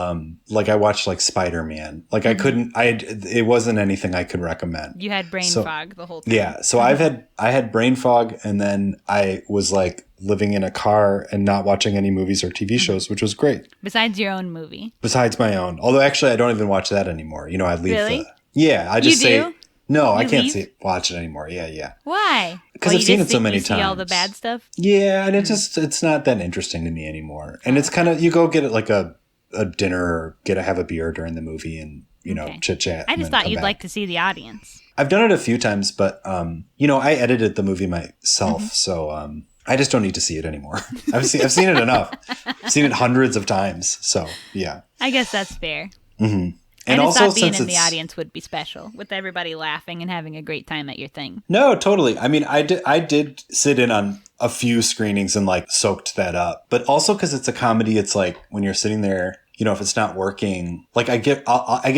like I watched like Spider-Man. Like it wasn't anything I could recommend. You had brain fog the whole time. Yeah. So I had brain fog and then I was like living in a car and not watching any movies or TV shows, which was great. Besides your own movie. Besides my own. Although actually I don't even watch that anymore. I leave really? I just say no, I can't watch it anymore. Yeah. Why? Because I've seen it so many times. See all the bad stuff? Yeah, and it's not that interesting to me anymore. And it's kind of, you go get it like a dinner or have a beer during the movie and, chit chat. I just thought you'd like to see the audience. I've done it a few times, but, I edited the movie myself. So, I just don't need to see it anymore. I've seen it enough. I've seen it hundreds of times. So, yeah. I guess that's fair. Mm-hmm. And also, thought being in the audience would be special with everybody laughing and having a great time at your thing. No, totally. I mean, I did sit in on a few screenings and like soaked that up, but also because it's a comedy, it's like when you're sitting there, if it's not working, like I get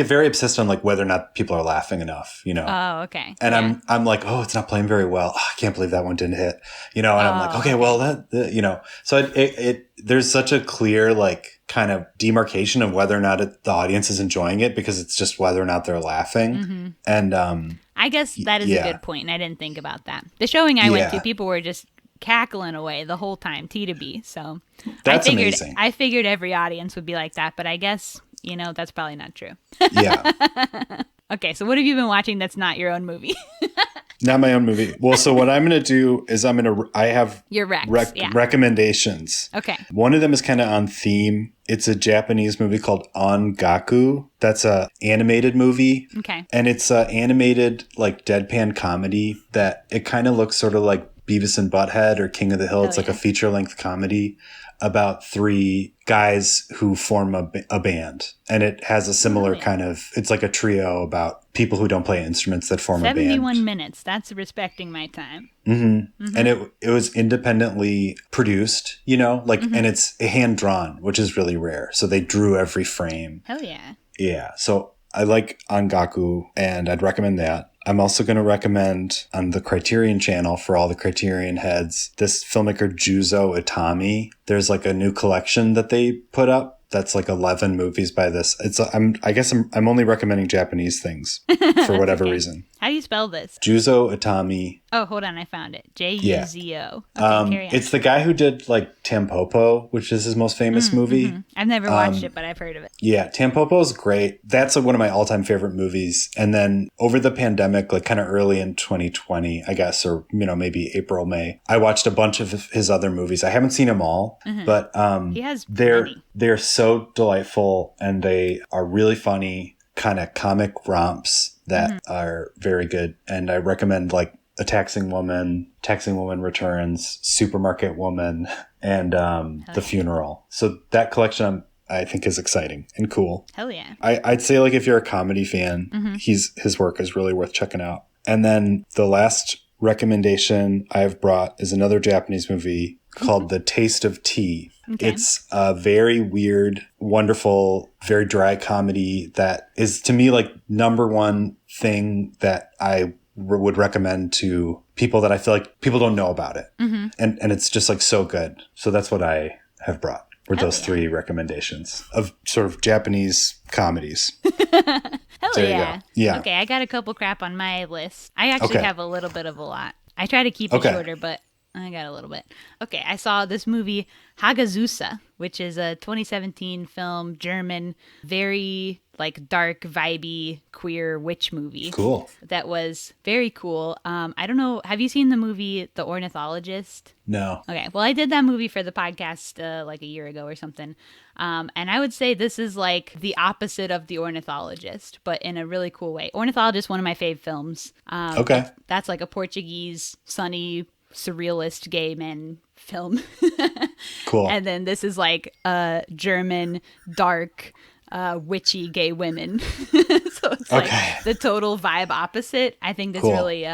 very obsessed on like whether or not people are laughing enough, Oh, okay. And I'm like, oh, it's not playing very well. Oh, I can't believe that one didn't hit, and I'm like, okay, well that. So it there's such a clear like kind of demarcation of whether or not the audience is enjoying it, because it's just whether or not they're laughing. And I guess that is a good point, and I didn't think about that. The showing I went to, people were just cackling away the whole time, T to B. So that's amazing. I figured every audience would be like that, but I guess, that's probably not true. Yeah. Okay, so what have you been watching that's not your own movie? Not my own movie. Well, so what I'm going to do is I have your recommendations. Okay. One of them is kind of on theme. It's a Japanese movie called On-Gaku. That's a animated movie. Okay. And it's a animated like deadpan comedy that it kind of looks sort of like Beavis and Butthead or King of the Hill. It's like a feature-length comedy about 3 guys who form a band. And it has a similar kind of, it's like a trio about people who don't play instruments that form a band. 71 minutes. That's respecting my time. Mm-hmm. And it was independently produced, and it's hand-drawn, which is really rare. So they drew every frame. Hell yeah. Yeah. So I like On-Gaku, and I'd recommend that. I'm also going to recommend on the Criterion channel, for all the Criterion heads, this filmmaker Juzo Itami. There's like a new collection that they put up that's like 11 movies by this. I guess I'm only recommending Japanese things for whatever reason. How do you spell this? Juzo Itami. Oh, hold on, I found it. Juzo. Okay, carry on. It's the guy who did like Tampopo, which is his most famous movie. I've never watched it, but I've heard of it. Yeah, Tampopo is great. That's one of my all-time favorite movies. And then over the pandemic, like kind of early in 2020, I guess, or maybe April, May, I watched a bunch of his other movies. I haven't seen them all, but he has they're so delightful, and they are really funny, kind of comic romps that are very good. And I recommend like A Taxing Woman Returns, Supermarket Woman, and The Funeral. So that collection I think is exciting and cool. Hell yeah. I'd say like if you're a comedy fan, his work is really worth checking out. And then the last recommendation I've brought is another Japanese movie called The Taste of Tea. Okay. It's a very weird, wonderful, very dry comedy that is, to me, like number one thing that I would recommend to people that I feel like people don't know about it. And it's just like so good. So that's what I have brought, were those 3 recommendations of sort of Japanese comedies. Hell there yeah. You go. Yeah. Okay, I got a couple crap on my list. I actually have a little bit of a lot. I try to keep it shorter, but I got a little bit. Okay, I saw this movie, Hagazussa, which is a 2017 film, German, very like dark, vibey, queer witch movie. Cool. That was very cool. I don't know, have you seen the movie The Ornithologist? No. Okay, well, I did that movie for the podcast like a year ago or something. And I would say this is like the opposite of The Ornithologist, but in a really cool way. Ornithologist, one of my fave films. Okay. That's like a Portuguese, sunny, surrealist gay men film. Cool. And then this is like a German, dark, witchy gay women. So it's like the total vibe opposite. I think that's really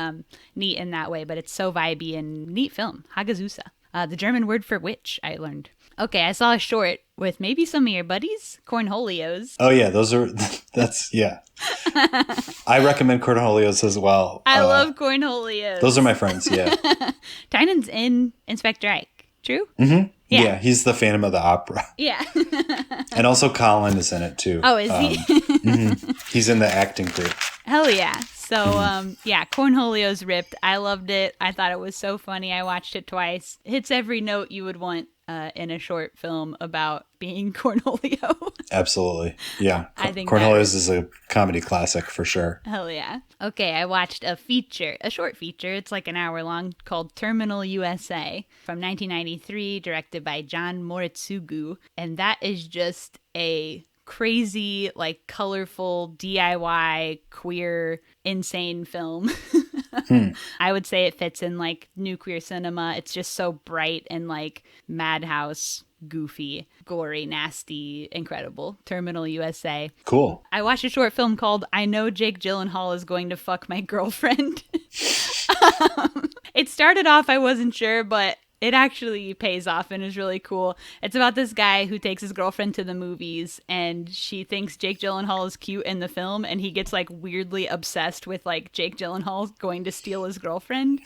neat in that way, but it's so vibey and neat film. Hagazussa. The German word for witch, I learned. Okay, I saw a short with maybe some of your buddies, Cornholios. Oh yeah, yeah. I recommend Cornholios as well. I love Cornholios. Those are my friends, yeah. Tynan's in Inspector Ike, true? Mm-hmm. Yeah, he's the Phantom of the Opera. Yeah. And also Colin is in it too. Oh, is he? He's in the acting group. Hell yeah. So, Cornholios ripped. I loved it. I thought it was so funny. I watched it twice. Hits every note you would want in a short film about being Cornholio. Absolutely. Yeah. I think Cornholios is a comedy classic for sure. Hell yeah. Okay, I watched a short feature. It's like an hour long, called Terminal USA from 1993, directed by John Moritsugu. And that is just a crazy, like colorful, DIY, queer, insane film. I would say it fits in like new queer cinema. It's just so bright and like madhouse, goofy, gory, nasty, incredible. Terminal USA. Cool. I watched a short film called I Know Jake Gyllenhaal is Going to Fuck My Girlfriend. It started off, I wasn't sure, but it actually pays off and is really cool. It's about this guy who takes his girlfriend to the movies, and she thinks Jake Gyllenhaal is cute in the film, and he gets like weirdly obsessed with like Jake Gyllenhaal going to steal his girlfriend.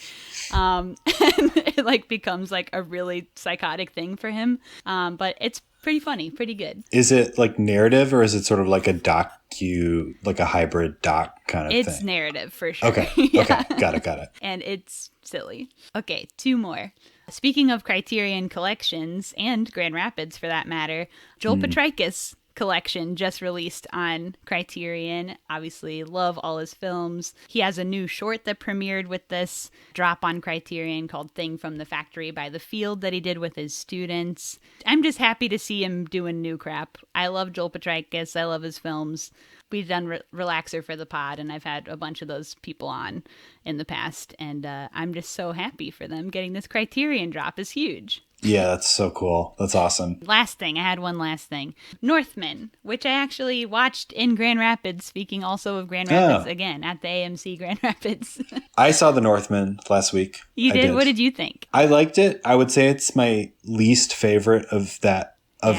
And it like becomes like a really psychotic thing for him. But it's Pretty funny, pretty good. Is it like narrative, or is it sort of like like a hybrid doc kind of thing? It's narrative for sure. Okay. Yeah. Okay. Got it. And it's silly. Okay, 2 more. Speaking of Criterion collections, and Grand Rapids for that matter, Joel Petreikas collection just released on Criterion. Obviously, love all his films. He has a new short that premiered with this drop on Criterion called Thing from the Factory by the Field that he did with his students. I'm just happy to see him doing new crap. I love Joel Petreikas. I love his films. We've done Relaxer for the pod, and I've had a bunch of those people on in the past, and I'm just so happy for them. Getting this Criterion drop is huge. Yeah, that's so cool. That's awesome. Last thing, I had one last thing. Northman, which I actually watched in Grand Rapids, speaking also of Grand Rapids again, at the AMC Grand Rapids. I saw The Northman last week. You did? What did you think? I liked it. I would say it's my least favorite of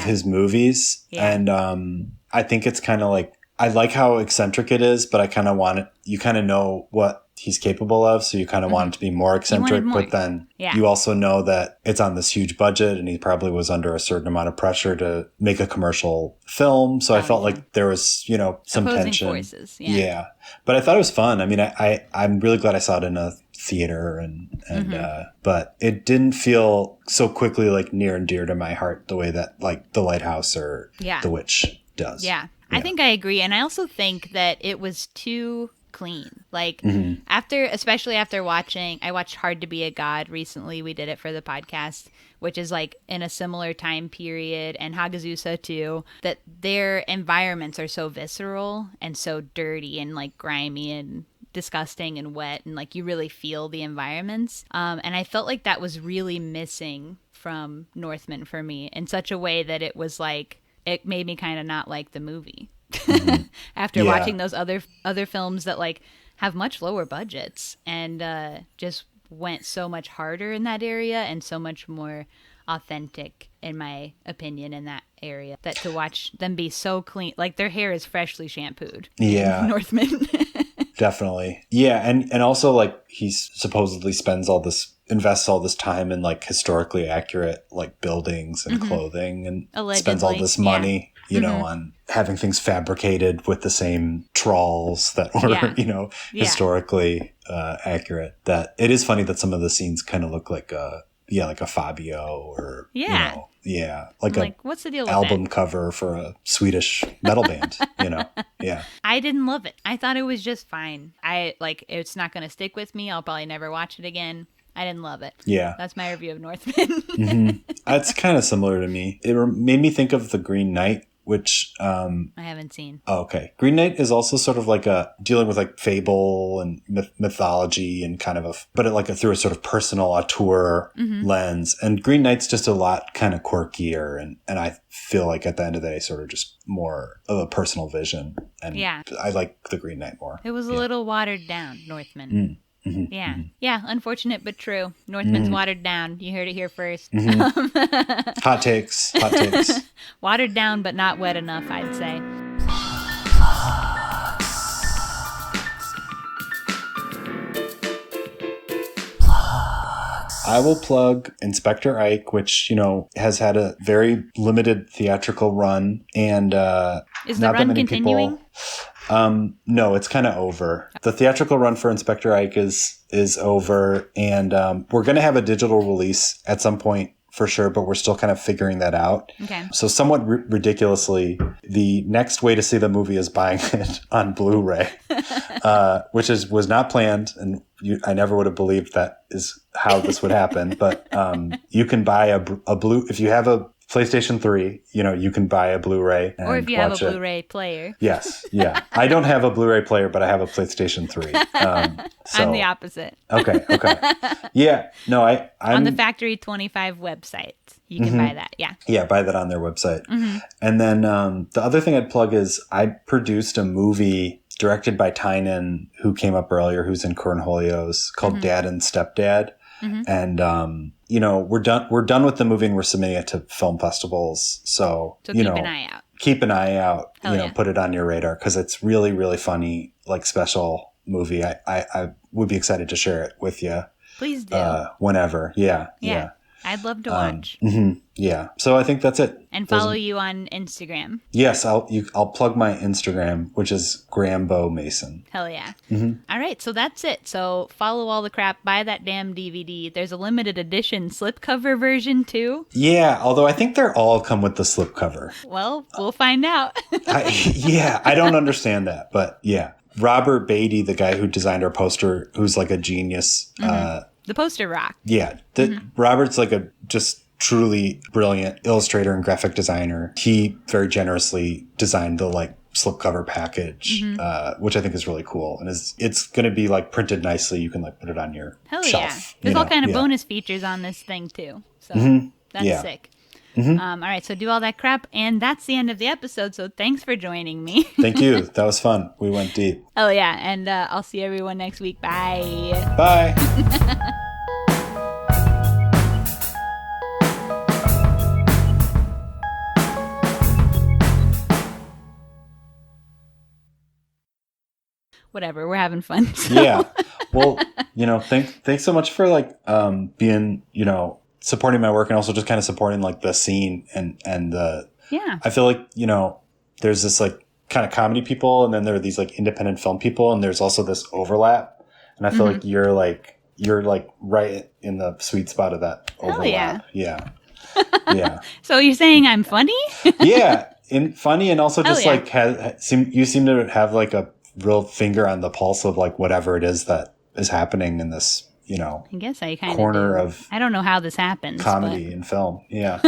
his movies. Yeah. And I think it's kind of like, I like how eccentric it is, but I kind of want it, you kind of know what he's capable of, so you kind of want it to be more eccentric, but then you also know that it's on this huge budget, and he probably was under a certain amount of pressure to make a commercial film, so I felt like there was, some opposing tension. Forces, yeah. But I thought it was fun. I mean, I'm really glad I saw it in a theater, and but it didn't feel so quickly like near and dear to my heart the way that like The Lighthouse or The Witch does. Yeah. I think I agree, and I also think that it was too clean. Like especially after watching, I watched Hard to Be a God recently. We did it for the podcast, which is like in a similar time period, and Hagazussa too, that their environments are so visceral and so dirty and like grimy and disgusting and wet, and like you really feel the environments. And I felt like that was really missing from Northman for me in such a way that it was like, it made me kind of not like the movie. After watching those other films that like have much lower budgets and just went so much harder in that area and so much more authentic, in my opinion, in that area, that to watch them be so clean, like their hair is freshly shampooed. Yeah. Northman. Definitely. Yeah. And also like he supposedly invests all this time in like historically accurate like buildings and clothing, and allegedly spends all this money, on having things fabricated with the same trawls that were, historically accurate. That it is funny that some of the scenes kind of look like a Fabio or, like what's the deal with album that? cover for a Swedish metal band, Yeah. I didn't love it. I thought it was just fine. It's not going to stick with me. I'll probably never watch it again. I didn't love it. Yeah. That's my review of Northman. That's kind of similar to me. It made me think of The Green Knight, which I haven't seen. Oh, okay. Green Knight is also sort of like dealing with like fable and mythology and kind of through a sort of personal auteur lens. And Green Knight's just a lot kind of quirkier, and I feel like at the end of the day sort of just more of a personal vision. And I like The Green Knight more. It was a little watered down, Northman. Yeah, unfortunate but true. Northman's watered down. You heard it here first. Hot takes. Watered down but not wet enough, I'd say. I will plug Inspector Ike, which, has had a very limited theatrical run, and is the run continuing? No, it's kind of over. The theatrical run for Inspector Ike is over, and we're going to have a digital release at some point for sure, but we're still kind of figuring that out. Okay. So somewhat ridiculously, the next way to see the movie is buying it on Blu-ray, which was not planned, and I never would have believed that is how this would happen. But you can buy if you have a PlayStation 3, you can buy a Blu-ray and or if you have a Blu-ray player. Yes, yeah. I don't have a Blu-ray player, but I have a PlayStation 3. I'm the opposite. Okay. Yeah, no, I'm on the Factory 25 website. You can buy that, yeah. Yeah, buy that on their website. And then the other thing I'd plug is I produced a movie directed by Tynan, who came up earlier, who's in Cornholios, called Dad and Stepdad. And we're done with the movie, and we're submitting it to film festivals. So keep an eye out. Keep an eye out. Hell Put it on your radar, because it's really, really funny, like special movie. I would be excited to share it with you. Please do. Whenever. Yeah. I'd love to watch. Yeah. So I think that's it. And follow you on Instagram. Yes, I'll plug my Instagram, which is Grambo Mason. Hell yeah. All right, so that's it. So follow all the crap, buy that damn DVD. There's a limited edition slipcover version too. Yeah, although I think they're all come with the slipcover. Well, we'll find out. I don't understand that, but yeah. Robert Beatty, the guy who designed our poster, who's like a genius. The poster rock. Yeah. Robert's like a just truly brilliant illustrator and graphic designer. He very generously designed the like slipcover package, which I think is really cool. And it's going to be like printed nicely. You can like put it on your shelf. Yeah. There's all kind of bonus features on this thing too. So that's sick. All right, so do all that crap, and that's the end of the episode, so thanks for joining me. Thank you. That was fun. We went deep. Oh, yeah, and I'll see everyone next week. Bye. Bye. Whatever, we're having fun. So. Yeah. Well, thanks so much for like being, supporting my work and also just kind of supporting like the scene and I feel like, there's this like kind of comedy people and then there are these like independent film people and there's also this overlap. And I feel like you're right in the sweet spot of that overlap. Yeah. Yeah. So you're saying I'm funny? Yeah. Funny and also just you seem to have like a real finger on the pulse of like whatever it is that is happening in this, I guess I kind corner of of I don't know how this happens. Comedy and film. Yeah.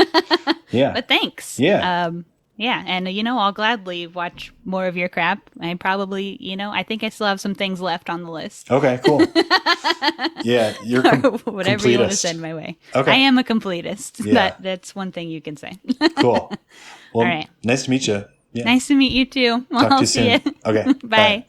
Yeah. But thanks. Yeah. Yeah. And, I'll gladly watch more of your crap. I probably, I think I still have some things left on the list. Okay, cool. Yeah. You're whatever you want to send my way. Okay. I am a completist. Yeah. That's one thing you can say. Cool. Well, all right. Nice to meet you. Yeah. Nice to meet you too. Talk to you soon. See you. Okay. Bye. Bye.